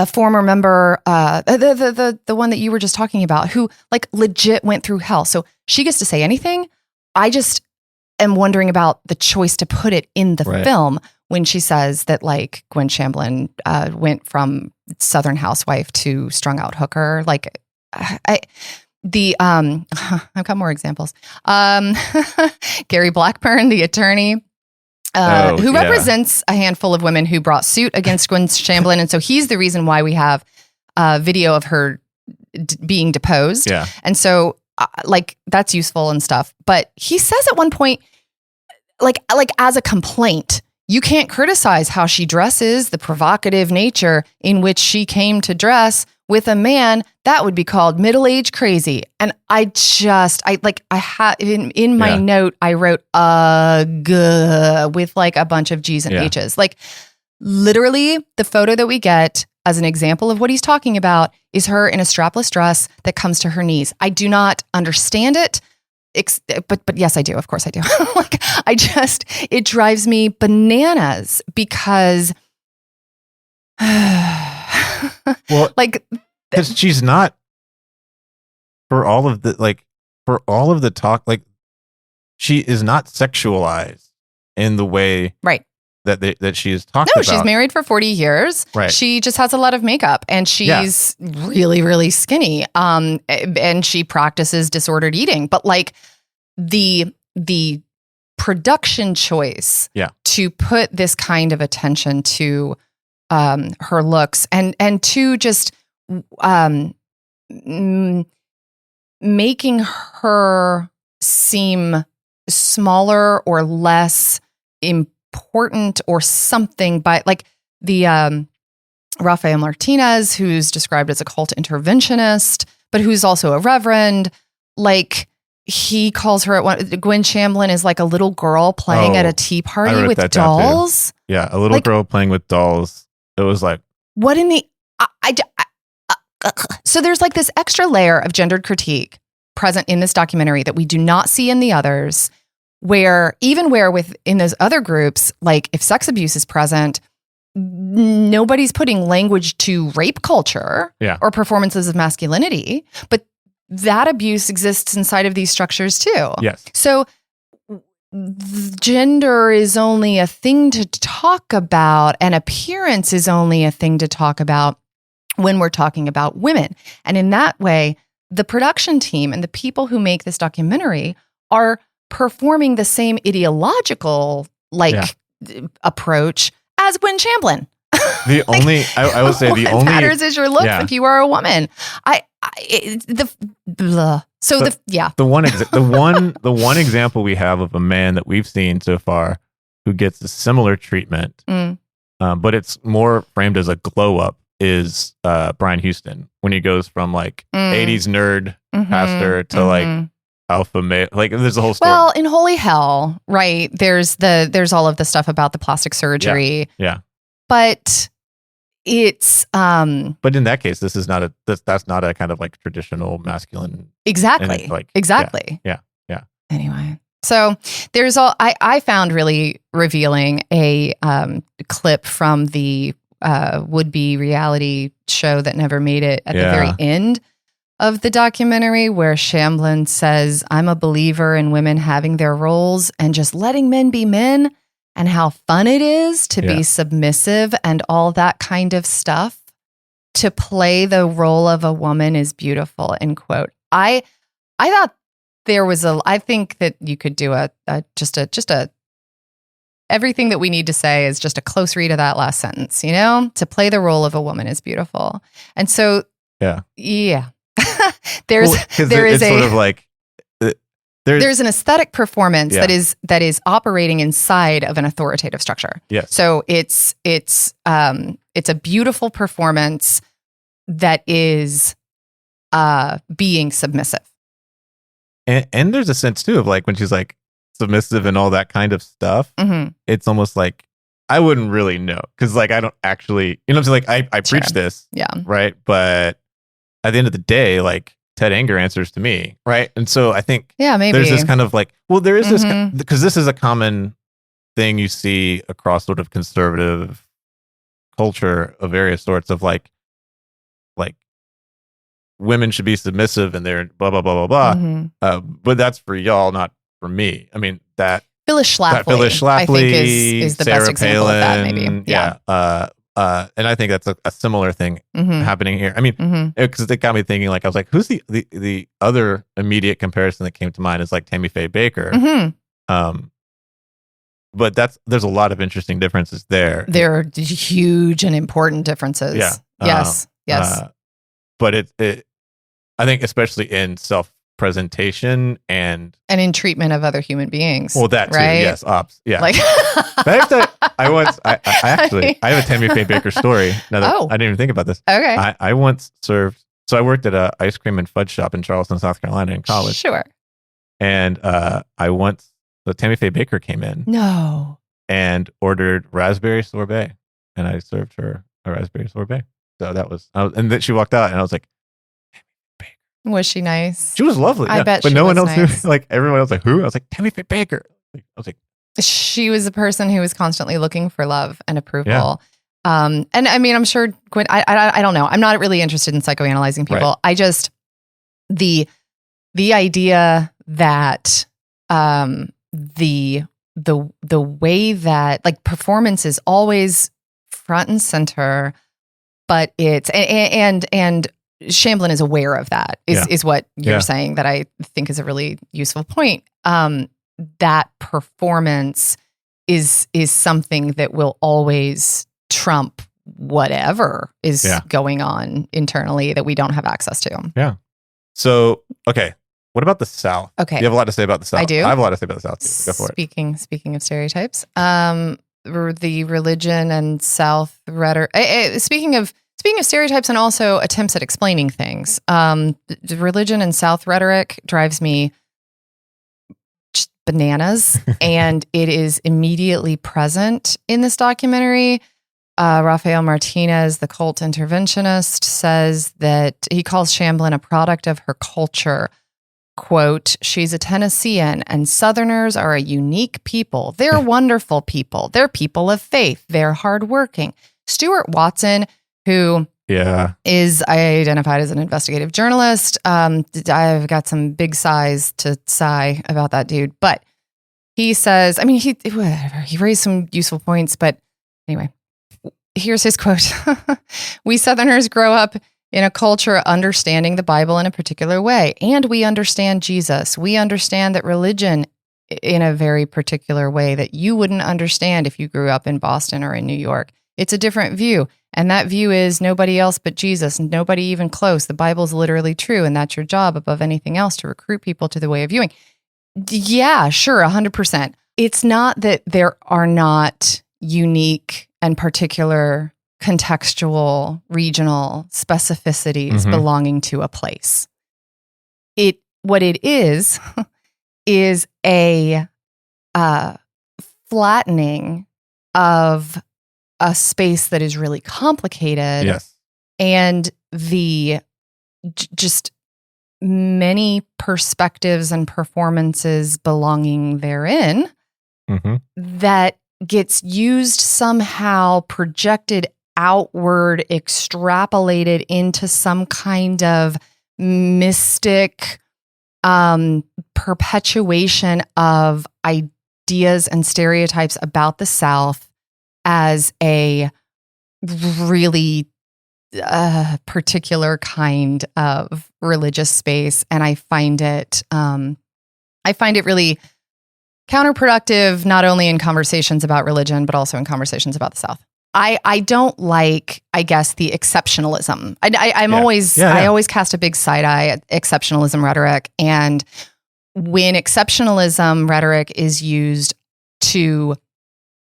former member, the one that you were just talking about, who, like, legit went through hell. So she gets to say anything. I just am wondering about the choice to put it in the film when she says that, like, Gwen Shamblin went from Southern housewife to strung out hooker. Like, I've got more examples. Gary Blackburn, the attorney, who represents a handful of women who brought suit against Gwen Shamblin. And so he's the reason why we have video of her being deposed. Yeah. And so, like, that's useful and stuff. But he says at one point, like as a complaint, you can't criticize how she dresses, the provocative nature in which she came to dress with a man. That would be called middle-aged crazy. And in my note, I wrote with, like, a bunch of G's and H's. Like, literally, the photo that we get as an example of what he's talking about is her in a strapless dress that comes to her knees. I do not understand it. But yes, I do. Of course I do. Like, it drives me bananas because, well, like, because she's not, for all of the talk, like, she is not sexualized in the way that she is talked about. No, she's married for 40 years. Right. She just has a lot of makeup, and she's really, really skinny. And she practices disordered eating. But, like, the production choice to put this kind of attention to her looks and to just making her seem smaller or less important or something, by, like, the Rafael Martinez, who's described as a cult interventionist, but who's also a reverend. Like, he calls her Gwen Shamblin is like a little girl playing at a tea party with dolls. Yeah, a little girl playing with dolls. It was like, what in the so there's, like, this extra layer of gendered critique present in this documentary that we do not see in the others, where within those other groups, like if sex abuse is present, nobody's putting language to rape culture or performances of masculinity, but that abuse exists inside of these structures too. Yes. So gender is only a thing to talk about, and appearance is only a thing to talk about when we're talking about women. And in that way, the production team and the people who make this documentary are performing the same ideological approach as Gwen Shamblin. I will say the only matters is your looks if you are a woman. The one example we have of a man that we've seen so far who gets a similar treatment, but it's more framed as a glow up, is Brian Houston, when he goes from like 80s nerd pastor to like alpha male. Like there's a whole story. Well, in Holy Hell, right? There's all of the stuff about the plastic surgery. Yeah. But it's but in that case, this is not that's not a kind of like traditional masculine. Exactly. Exactly. Yeah. Anyway, so I found really revealing a clip from the would-be reality show that never made it at the very end of the documentary, where Shamblin says, "I'm a believer in women having their roles and just letting men be men, and how fun it is to be submissive and all that kind of stuff. To play the role of a woman is beautiful," end quote. I thought I think that you could do everything that we need to say is just a close read of that last sentence, to play the role of a woman is beautiful. And so, there's sort of like, there's an aesthetic performance that is operating inside of an authoritative structure. Yes. So it's a beautiful performance that is being submissive. And there's a sense too of like when she's like submissive and all that kind of stuff. It's almost like I wouldn't really know, because like I don't actually, what I'm saying, like I preach this, right? But at the end of the day, like Ted Anger answers to me, right? And so I think maybe there's this kind of like, well, there is this, because this is a common thing you see across sort of conservative culture of various sorts of like women should be submissive and they're blah blah blah blah blah. But that's for y'all, not for me. I mean Phyllis Schlafly, I think is the Sarah best example Palin, of that. Maybe, and I think that's a similar thing happening here. I mean, because it got me thinking. Like, I was like, who's the other immediate comparison that came to mind is like Tammy Faye Baker. But there's a lot of interesting differences there. There are huge and important differences. Yeah. Yes. But I think especially in self-presentation and in treatment of other human beings. Well, that too, right? yes, ops, yeah. Like, I have a Tammy Faye Baker story. Now that I didn't even think about this. Okay. I once served. So I worked at a ice cream and fudge shop in Charleston, South Carolina, in college. Sure. And Tammy Faye Baker came in. No. And ordered raspberry sorbet, and I served her a raspberry sorbet. So that was, and then she walked out, and I was like, was she nice? She was lovely. I bet but she no one was else nice. knew. Like everyone else, like who? I was like Tammy Faye Baker. I was like, she was a person who was constantly looking for love and approval. Yeah. And I mean, I'm sure Gwen. I don't know. I'm not really interested in psychoanalyzing people. Right. I just the idea that the way that like performance is always front and center, but it's and Shamblin is aware of that is what you're saying, that I think is a really useful point. That performance is something that will always trump whatever is going on internally that we don't have access to. Yeah. So, okay. What about the South? Okay. You have a lot to say about the South. I do. I have a lot to say about the South too. Go for it. Speaking of stereotypes, the religion and South rhetoric. Speaking of stereotypes and also attempts at explaining things, the religion and South rhetoric drives me just bananas, and it is immediately present in this documentary. Rafael Martinez, the cult interventionist, says that he calls Shamblin a product of her culture. quote, she's a Tennessean and Southerners are a unique people. They're wonderful people. They're people of faith. They're hardworking. Stuart Watson, who is identified as an investigative journalist. I've got some big sighs to sigh about that dude. But he says, he raised some useful points. But anyway, here's his quote. We Southerners grow up in a culture understanding the Bible in a particular way. And we understand Jesus. We understand that religion in a very particular way that you wouldn't understand if you grew up in Boston or in New York. It's a different view. And that view is nobody else but Jesus, nobody even close. The Bible's literally true, and that's your job above anything else, to recruit people to the way of viewing. Yeah, sure, 100%. It's not that there are not unique and particular contextual, regional specificities belonging to a place. What it is a flattening of a space that is really complicated. Yes. And the just many perspectives and performances belonging therein that gets used somehow, projected outward, extrapolated into some kind of mystic perpetuation of ideas and stereotypes about the South as a really particular kind of religious space. And I find it really counterproductive, not only in conversations about religion, but also in conversations about the South. I don't like, I guess, the exceptionalism. I always cast a big side eye at exceptionalism rhetoric. And when exceptionalism rhetoric is used to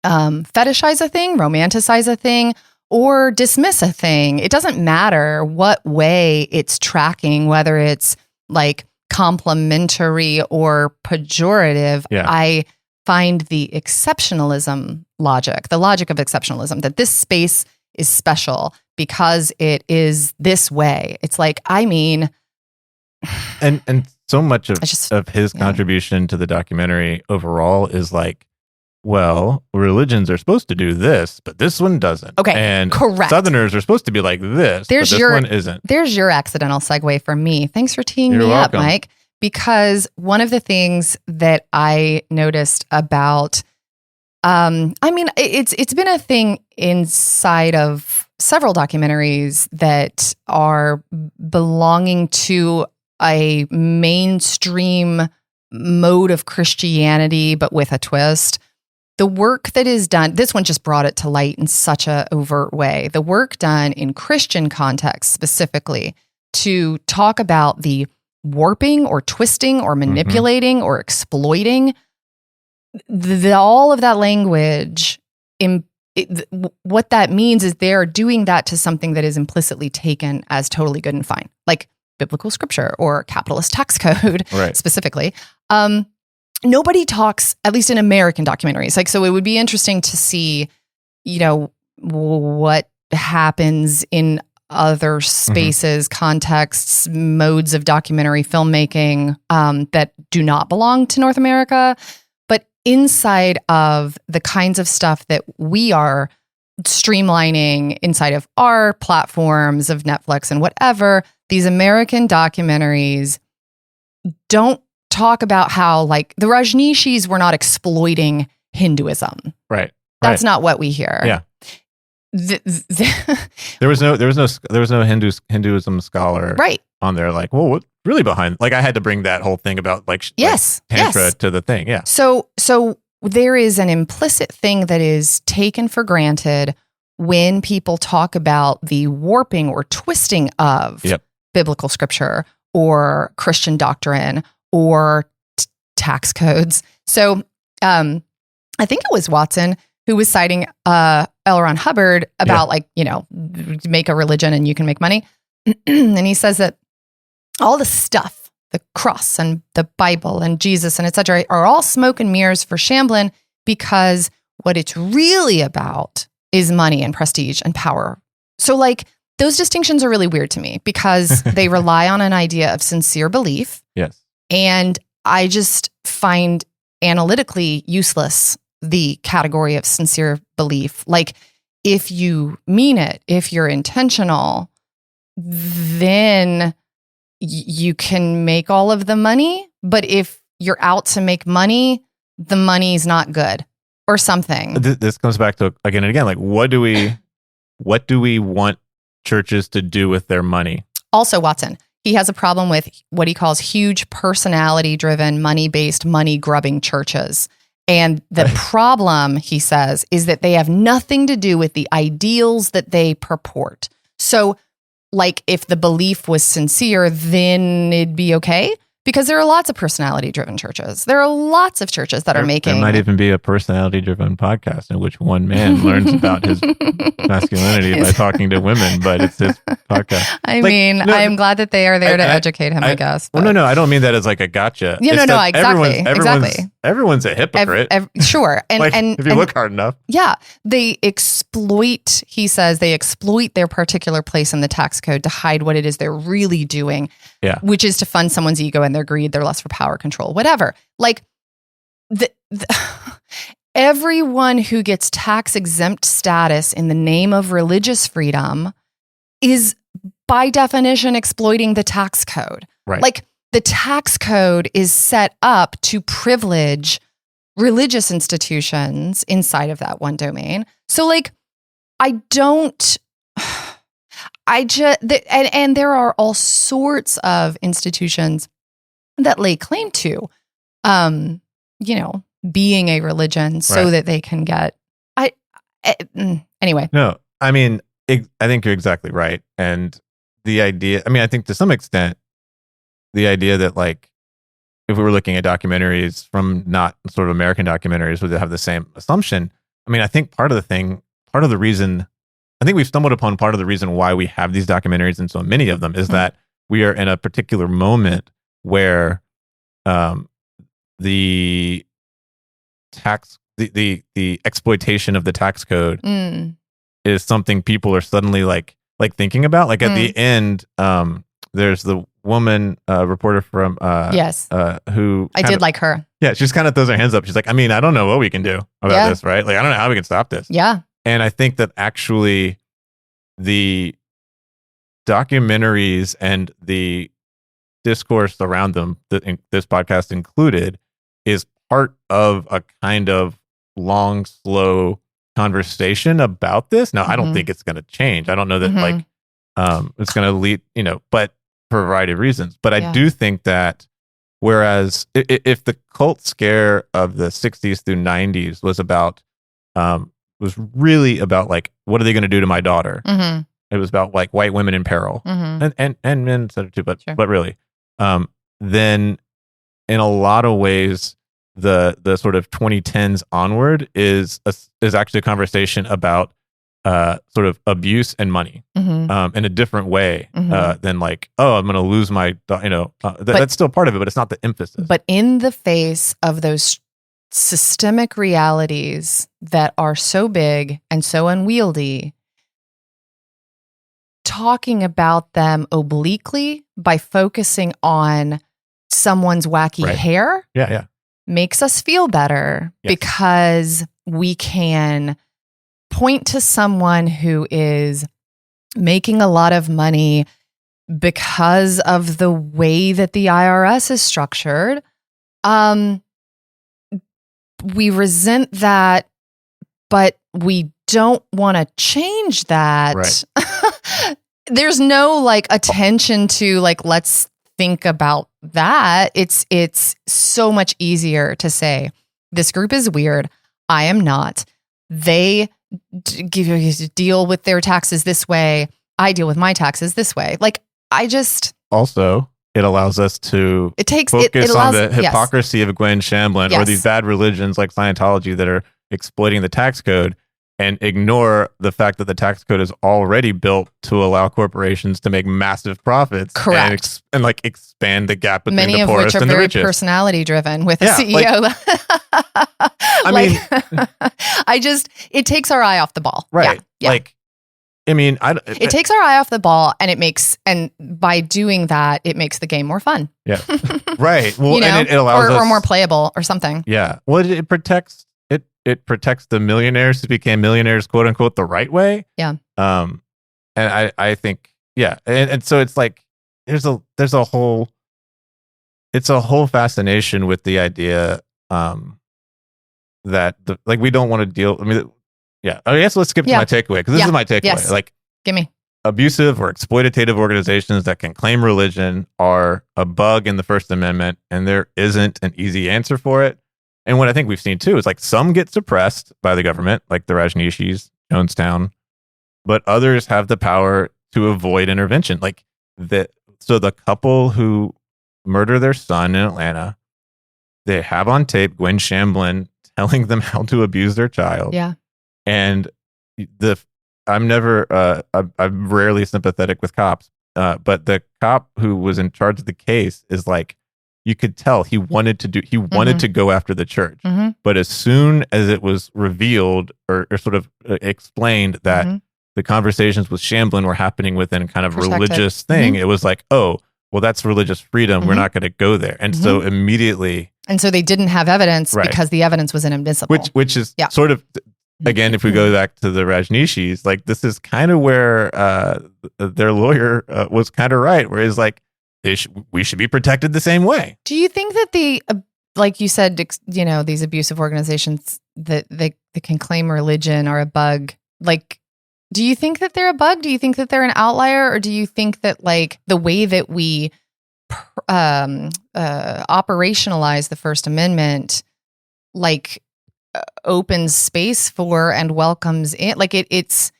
fetishize a thing, romanticize a thing, or dismiss a thing, it doesn't matter what way it's tracking, whether it's like complimentary or pejorative. I find the exceptionalism logic, the logic of exceptionalism, that this space is special because it is this way. It's like, and so much of his contribution to the documentary overall is like, well, religions are supposed to do this, but this one doesn't. Okay, and correct. Southerners are supposed to be like this, but this one isn't. There's your accidental segue for me. Thanks for teeing me up, Mike. Because one of the things that I noticed about, it's been a thing inside of several documentaries that are belonging to a mainstream mode of Christianity, but with a twist. The work that is done, this one just brought it to light in such an overt way. The work done in Christian context specifically to talk about the warping or twisting or manipulating or exploiting, all of that language, what that means is they're doing that to something that is implicitly taken as totally good and fine, like biblical scripture or capitalist tax code specifically. Nobody talks, at least in American documentaries. Like, so it would be interesting to see, what happens in other spaces, contexts, modes of documentary filmmaking that do not belong to North America. But inside of the kinds of stuff that we are streamlining inside of our platforms of Netflix and whatever, these American documentaries don't talk about how, like, the Rajneeshis were not exploiting Hinduism. Right. That's not what we hear. Yeah. There was no Hinduism scholar on there. Like, well, what's really behind? Like, I had to bring that whole thing about like tantra to the thing. Yeah. So there is an implicit thing that is taken for granted when people talk about the warping or twisting of biblical scripture or Christian doctrine or tax codes. So I think it was Watson who was citing L. Ron Hubbard about make a religion and you can make money. And he says that all the stuff, the cross and the Bible and Jesus and et cetera, are all smoke and mirrors for Shamblin, because what it's really about is money and prestige and power. So like those distinctions are really weird to me because they rely on an idea of sincere belief. Yes. And I just find analytically useless the category of sincere belief. Like, if you mean it, if you're intentional, then you can make all of the money. But if you're out to make money, the money's not good or something. This comes back to, again and again, like, what do we want churches to do with their money? Also, Watson, he has a problem with what he calls huge personality-driven, money-based, money-grubbing churches. And the problem, he says, is that they have nothing to do with the ideals that they purport. So, like, if the belief was sincere, then it'd be okay. Because there are lots of personality-driven churches. There are lots of churches that are making... There might even be a personality-driven podcast in which one man learns about his masculinity by talking to women, but it's his podcast. I am glad that they are there to educate him, I guess. Well, no, I don't mean that as like a gotcha. Yeah, no, exactly. Everyone's a hypocrite. Sure. And if you look hard enough. Yeah. They exploit, he says, their particular place in the tax code to hide what it is they're really doing. Yeah. Which is to fund someone's ego and their greed, their lust for power, control, whatever. Like, everyone who gets tax exempt status in the name of religious freedom is by definition exploiting the tax code. Right. Like, the tax code is set up to privilege religious institutions inside of that one domain. So, like, and there are all sorts of institutions that lay claim to, being a religion so that they can get, anyway. No, I mean, I think you're exactly right. And the idea, I think to some extent, the idea that, like, if we were looking at documentaries from not sort of American documentaries, would have the same assumption. I think part of the reason, I think we've stumbled upon part of the reason why we have these documentaries and so many of them is that we are in a particular moment where the exploitation of the tax code is something people are suddenly like thinking about. Like, at the end, there's the woman reporter from who I did like her. Yeah, she just kind of throws her hands up. She's like, I don't know what we can do about this, right? Like, I don't know how we can stop this. Yeah. And I think that actually the documentaries and the discourse around them, this podcast included, is part of a kind of long, slow conversation about this. Now, I don't think it's going to change. I don't know that it's going to lead, but for a variety of reasons. But I do think that whereas if the cult scare of the 60s through 90s was really about, like, what are they going to do to my daughter? It was about, like, white women in peril, and men said it too, but really, then in a lot of ways, the sort of 2010s onward is actually a conversation about sort of abuse and money in a different way than, like, I'm going to lose my, that's still part of it, but it's not the emphasis. But in the face of those systemic realities that are so big and so unwieldy, talking about them obliquely by focusing on someone's wacky hair makes us feel better because we can point to someone who is making a lot of money because of the way that the IRS is structured. We resent that, but we don't want to change that. Right. There's no, like, attention to, like, let's think about that. It's so much easier to say, this group is weird. I am not. They deal with their taxes this way. I deal with my taxes this way. Like, also, it allows us to focus on the hypocrisy of Gwen Shamblin or these bad religions like Scientology that are exploiting the tax code, and ignore the fact that the tax code is already built to allow corporations to make massive profits. Correct. And like expand the gap between the poorest and the richest. Many of which are very personality driven with a CEO. It takes our eye off the ball. Right. Yeah. Like, I mean, it takes our eye off the ball, and by doing that, it makes the game more fun. Yeah. Right. Well, you know? and it allows us, or more playable or something. Yeah. Well, it protects the millionaires who became millionaires, quote unquote, the right way. Yeah. And I think, yeah. And so it's like, there's a whole fascination with the idea, that we don't want to deal. I mean, yeah. I guess let's skip to my takeaway, because this is my takeaway. Yes. Like, give me. Abusive or exploitative organizations that can claim religion are a bug in the First Amendment, and there isn't an easy answer for it. And what I think we've seen too is like some get suppressed by the government, like the Rajneeshis, Jonestown, but others have the power to avoid intervention. Like so the couple who murder their son in Atlanta, they have on tape Gwen Shamblin telling them how to abuse their child. Yeah. And I'm rarely sympathetic with cops, but the cop who was in charge of the case is like, you could tell he wanted to go after the church. Mm-hmm. But as soon as it was revealed or sort of explained that the conversations with Shamblin were happening within kind of religious thing, it was like, oh, well, that's religious freedom. We're not going to go there. And so immediately. And so they didn't have evidence because the evidence was inadmissible. Which is sort of, again, if we go back to the Rajneeshis, like this is kind of where their lawyer was kind of right, where he's like, we should be protected the same way. Do you think that like you said, these abusive organizations that they can claim religion are a bug? Like, do you think that they're a bug? Do you think that they're an outlier? Or do you think that like the way that we operationalize the First Amendment, like opens space for and welcomes in, like it's,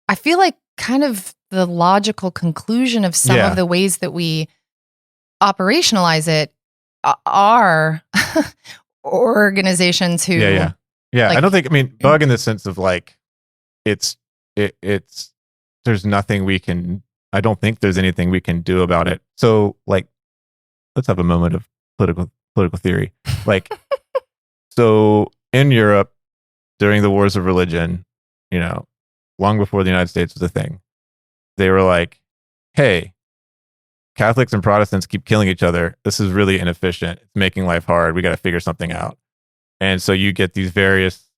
I feel like kind of the logical conclusion of some of the ways that we operationalize it are organizations who like, I don't think, I mean, bug in the sense of like it's there's nothing we can, I don't think there's anything we can do about it. So like, let's have a moment of political theory. Like, so in Europe during the wars of religion, long before the United States was a thing, they were like, hey, Catholics and Protestants keep killing each other. This is really inefficient. It's making life hard. We got to figure something out. And so you get these various,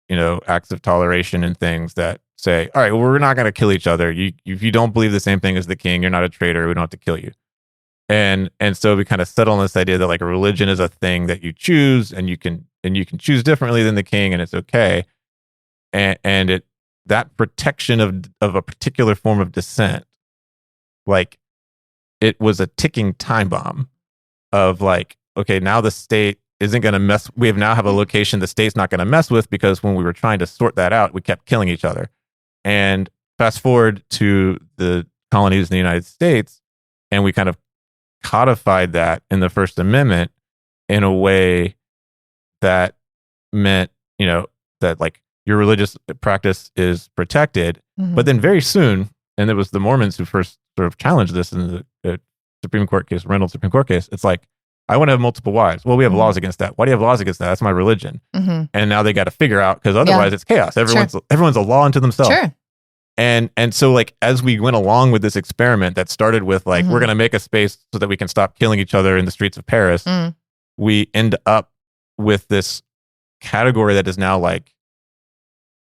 acts of toleration and things that say, all right, well, we're not going to kill each other. If you don't believe the same thing as the king, you're not a traitor. We don't have to kill you. And so we kind of settle on this idea that like a religion is a thing that you choose, and you can choose differently than the king, and it's okay. And that protection of a particular form of dissent, like, it was a ticking time bomb of like, okay, now the state isn't going to mess. We now have a location the state's not going to mess with, because when we were trying to sort that out, we kept killing each other. And fast forward to the colonies in the United States, and we kind of codified that in the First Amendment in a way that meant, that like your religious practice is protected. But then very soon, and it was the Mormons who first sort of challenged this in the Supreme Court case, Reynolds Supreme Court case. It's like, I want to have multiple wives. Well, we have laws against that. Why do you have laws against that? That's my religion. And now they got to figure out, because otherwise it's chaos. Everyone's a law unto themselves. Sure. And so like, as we went along with this experiment that started with like, we're going to make a space so that we can stop killing each other in the streets of Paris, we end up with this category that is now like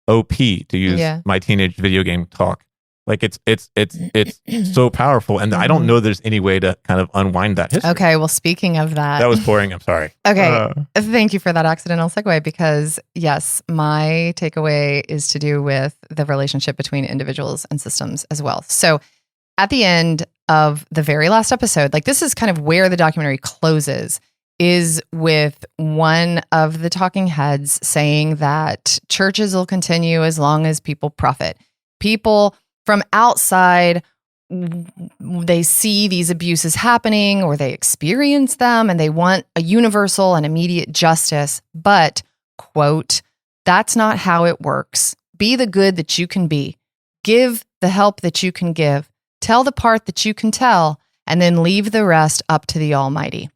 OP, to use my teenage video game talk. Like it's so powerful, and I don't know there's any way to kind of unwind that history. Okay, well, speaking of that was boring. I'm sorry. Okay, thank you for that accidental segue, because yes, my takeaway is to do with the relationship between individuals and systems as well. So at the end of the very last episode, like this is kind of where the documentary closes, is with one of the talking heads saying that churches will continue as long as people profit. People from outside, they see these abuses happening, or they experience them, and they want a universal and immediate justice. But, quote, that's not how it works. Be the good that you can be. Give the help that you can give. Tell the part that you can tell, and then leave the rest up to the Almighty.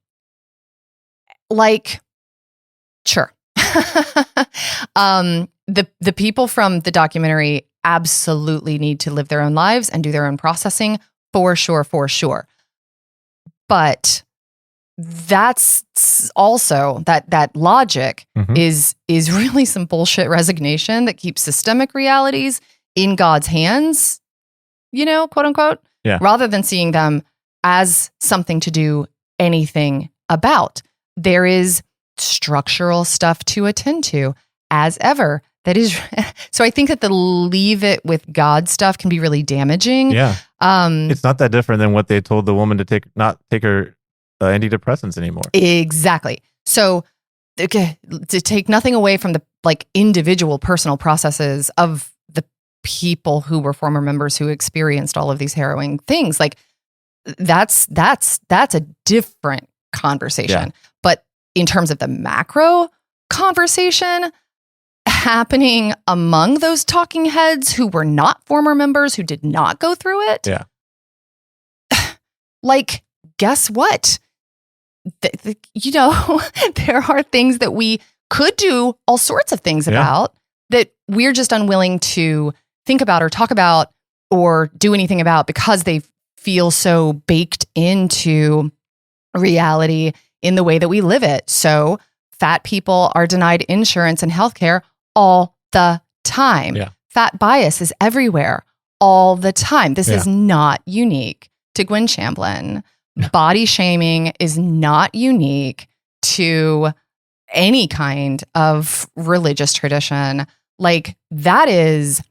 Like, sure. The people from the documentary absolutely need to live their own lives and do their own processing for sure. But that's also that logic is really some bullshit resignation that keeps systemic realities in God's hands, quote unquote, rather than seeing them as something to do anything about. There is structural stuff to attend to as ever. That is, so I think that the leave it with God stuff can be really damaging. Yeah. It's not that different than what they told the woman to not take her antidepressants anymore. Exactly. So to take nothing away from the individual personal processes of the people who were former members who experienced all of these harrowing things, that's a different conversation. Yeah. But in terms of the macro conversation happening among those talking heads who were not former members, who did not go through it. Yeah. Guess what? There are things that we could do all sorts of things about that we're just unwilling to think about or talk about or do anything about because they feel so baked into reality in the way that we live it. So fat people are denied insurance and healthcare all the time. Yeah. Fat bias is everywhere all the time. This is not unique to Gwen Shamblin. Body shaming is not unique to any kind of religious tradition. That is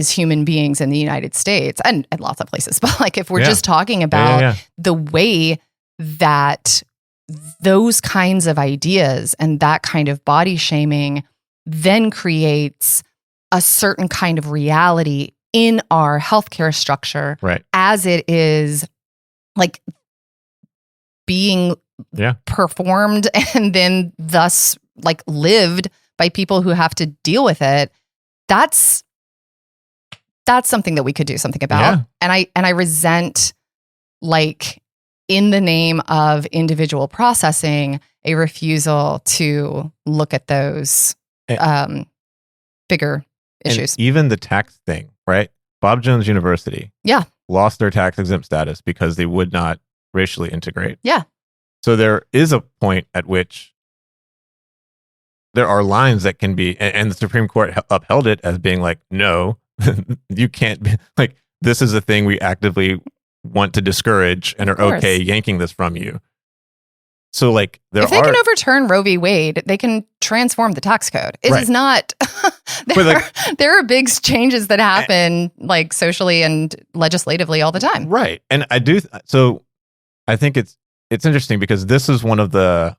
human beings in the United States and lots of places. But if we're just talking about the way that those kinds of ideas and that kind of body shaming then creates a certain kind of reality in our healthcare structure, as it is being performed and then thus lived by people who have to deal with it. That's something that we could do something about. And I resent in the name of individual processing, a refusal to look at those bigger issues. And even the tax thing, right? Bob Jones University lost their tax exempt status because they would not racially integrate. Yeah. So there is a point at which there are lines that can be, and the Supreme Court upheld it as being no, you can't be, this is a thing we actively want to discourage and are okay yanking this from you. So if they can overturn Roe v. Wade, they can transform the tax code. It is not. There are big changes that happen socially and legislatively all the time. Right, and I do. So I think it's interesting because this is one of the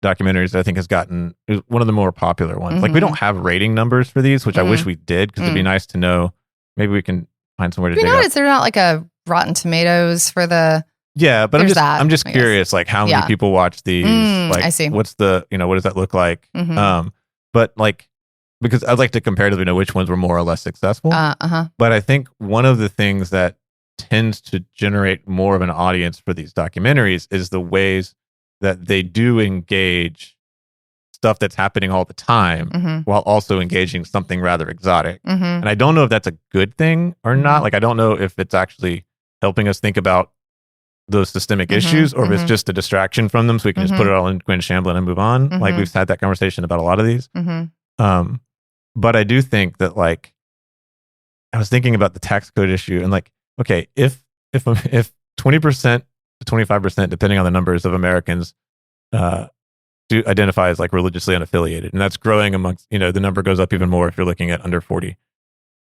documentaries that I think has gotten one of the more popular ones. We don't have rating numbers for these, which I wish we did because it'd be nice to know. Maybe we can find somewhere to dig up. Is there not a Rotten Tomatoes for the? Yeah, but I'm just curious, how many people watch these? I see. What's the, what does that look like? But because I'd like to comparatively know which ones were more or less successful. But I think one of the things that tends to generate more of an audience for these documentaries is the ways that they do engage stuff that's happening all the time while also engaging something rather exotic. And I don't know if that's a good thing or not. I don't know if it's actually helping us think about those systemic issues or if it's just a distraction from them so we can just put it all in Gwen Shamblin and move on. We've had that conversation about a lot of these. But I do think that I was thinking about the tax code issue and okay, if 20% to 25%, depending on the numbers of Americans, do identify as religiously unaffiliated, and that's growing amongst, the number goes up even more if you're looking at under 40.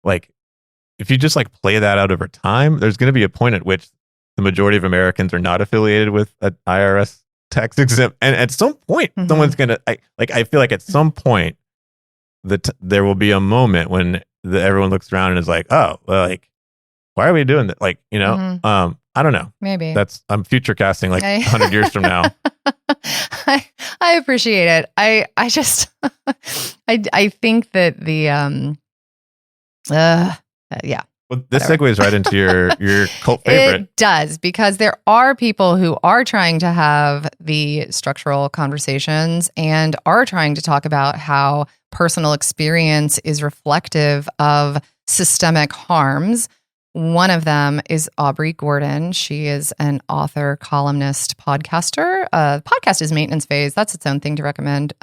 If you just play that out over time, there's going to be a point at which the majority of Americans are not affiliated with an IRS tax exempt, and at some point, someone's gonna I feel at some point that there will be a moment when everyone looks around and is oh, well, why are we doing that? I don't know. Maybe I'm future casting 100 years from now. I appreciate it. I just I think that the Well, this Whatever. segues right into your cult favorite. It does, because there are people who are trying to have the structural conversations and are trying to talk about how personal experience is reflective of systemic harms. One of them is Aubrey Gordon. She is an author, columnist, podcaster. The podcast is Maintenance Phase. That's its own thing to recommend.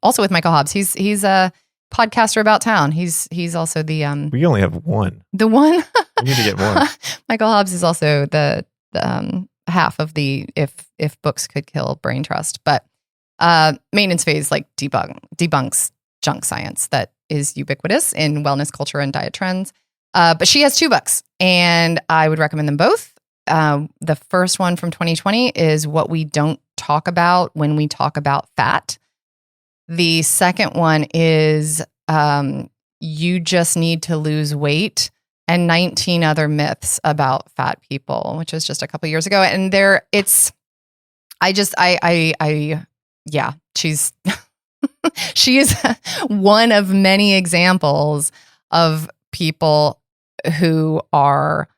Also with Michael Hobbs. He's a podcaster about town. He's also the We only have one. the one. We need to get more. Michael Hobbs is also the half of the if books could kill brain trust. But Maintenance Phase like debunks junk science that is ubiquitous in wellness culture and diet trends. But she has 2 books, and I would recommend them both. The first one from 2020 is What We Don't Talk About When We Talk About Fat. The second one is You Just Need to Lose Weight and 19 Other Myths About Fat People, which was just a couple years ago. And she's she is one of many examples of people who are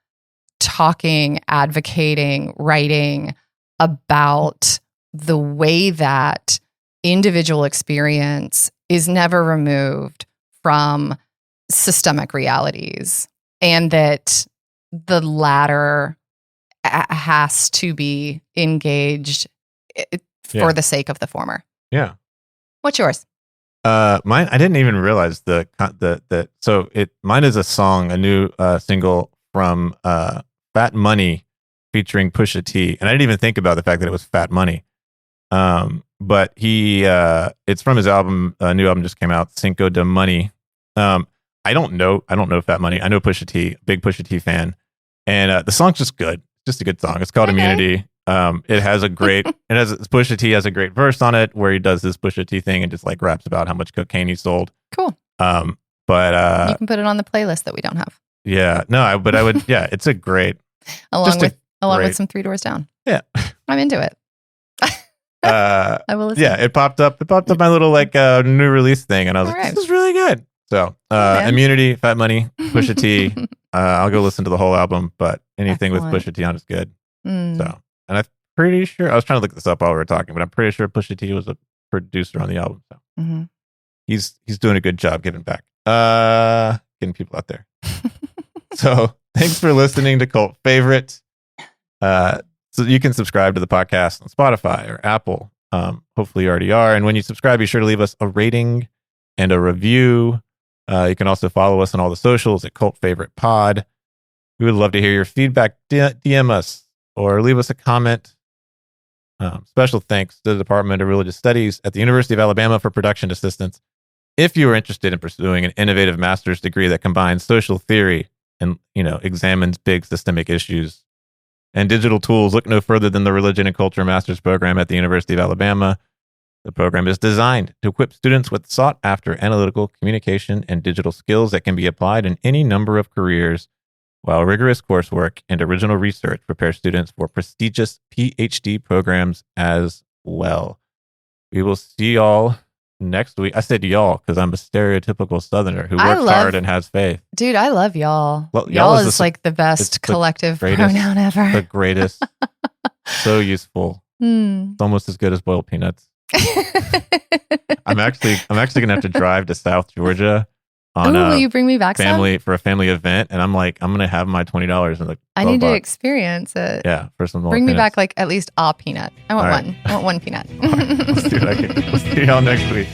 talking, advocating, writing about the way that individual experience is never removed from systemic realities, and that the latter has to be engaged for the sake of the former. Yeah. What's yours? Mine, I didn't even realize mine is a song, a new single from Fat Money featuring Pusha T, and I didn't even think about the fact that it was Fat Money. But it's from his album, new album just came out, Cinco de Money. I don't know Fat Money. I know Pusha T, big Pusha T fan, and the song's just good. Just a good song. It's called Immunity. It has Pusha T has a great verse on it where he does this Pusha T thing and just like raps about how much cocaine he sold. Cool. But you can put it on the playlist that we don't have. Yeah, no, I would. Yeah, it's a great. along with some 3 Doors Down. Yeah, I'm into it. I will listen. Yeah, it popped up my little like new release thing, and I was like, this is really good. So Immunity, Fat Money, Pusha T. I'll go listen to the whole album, but anything with Pusha T on is good. So, and I'm pretty sure I was trying to look this up while we were talking, but I'm pretty sure Pusha T was a producer on the album. So he's doing a good job giving back, getting people out there. So thanks for listening to Cult Favorite. So you can subscribe to the podcast on Spotify or Apple. Hopefully you already are. And when you subscribe, be sure to leave us a rating and a review. You can also follow us on all the socials at Cult Favorite Pod. We would love to hear your feedback. DM us or leave us a comment. Special thanks to the Department of Religious Studies at the University of Alabama for production assistance. If you are interested in pursuing an innovative master's degree that combines social theory and examines big systemic issues and digital tools, look no further than the Religion and Culture Master's Program at the University of Alabama. The program is designed to equip students with sought-after analytical communication and digital skills that can be applied in any number of careers, while rigorous coursework and original research prepare students for prestigious PhD programs as well. We will see y'all next week. I said y'all because I'm a stereotypical Southerner who works hard and has faith. Dude, I love y'all. Well, y'all is like the best collective pronoun ever. The greatest. So useful. It's almost as good as boiled peanuts. I'm actually gonna have to drive to South Georgia on will you bring me back for a family event, and I'm gonna have my $20 in the I need to experience it. Yeah, for some more bring peanuts. me back like at least a peanut. I want one. I want one peanut. All right, let's do it. Okay. We'll see y'all next week.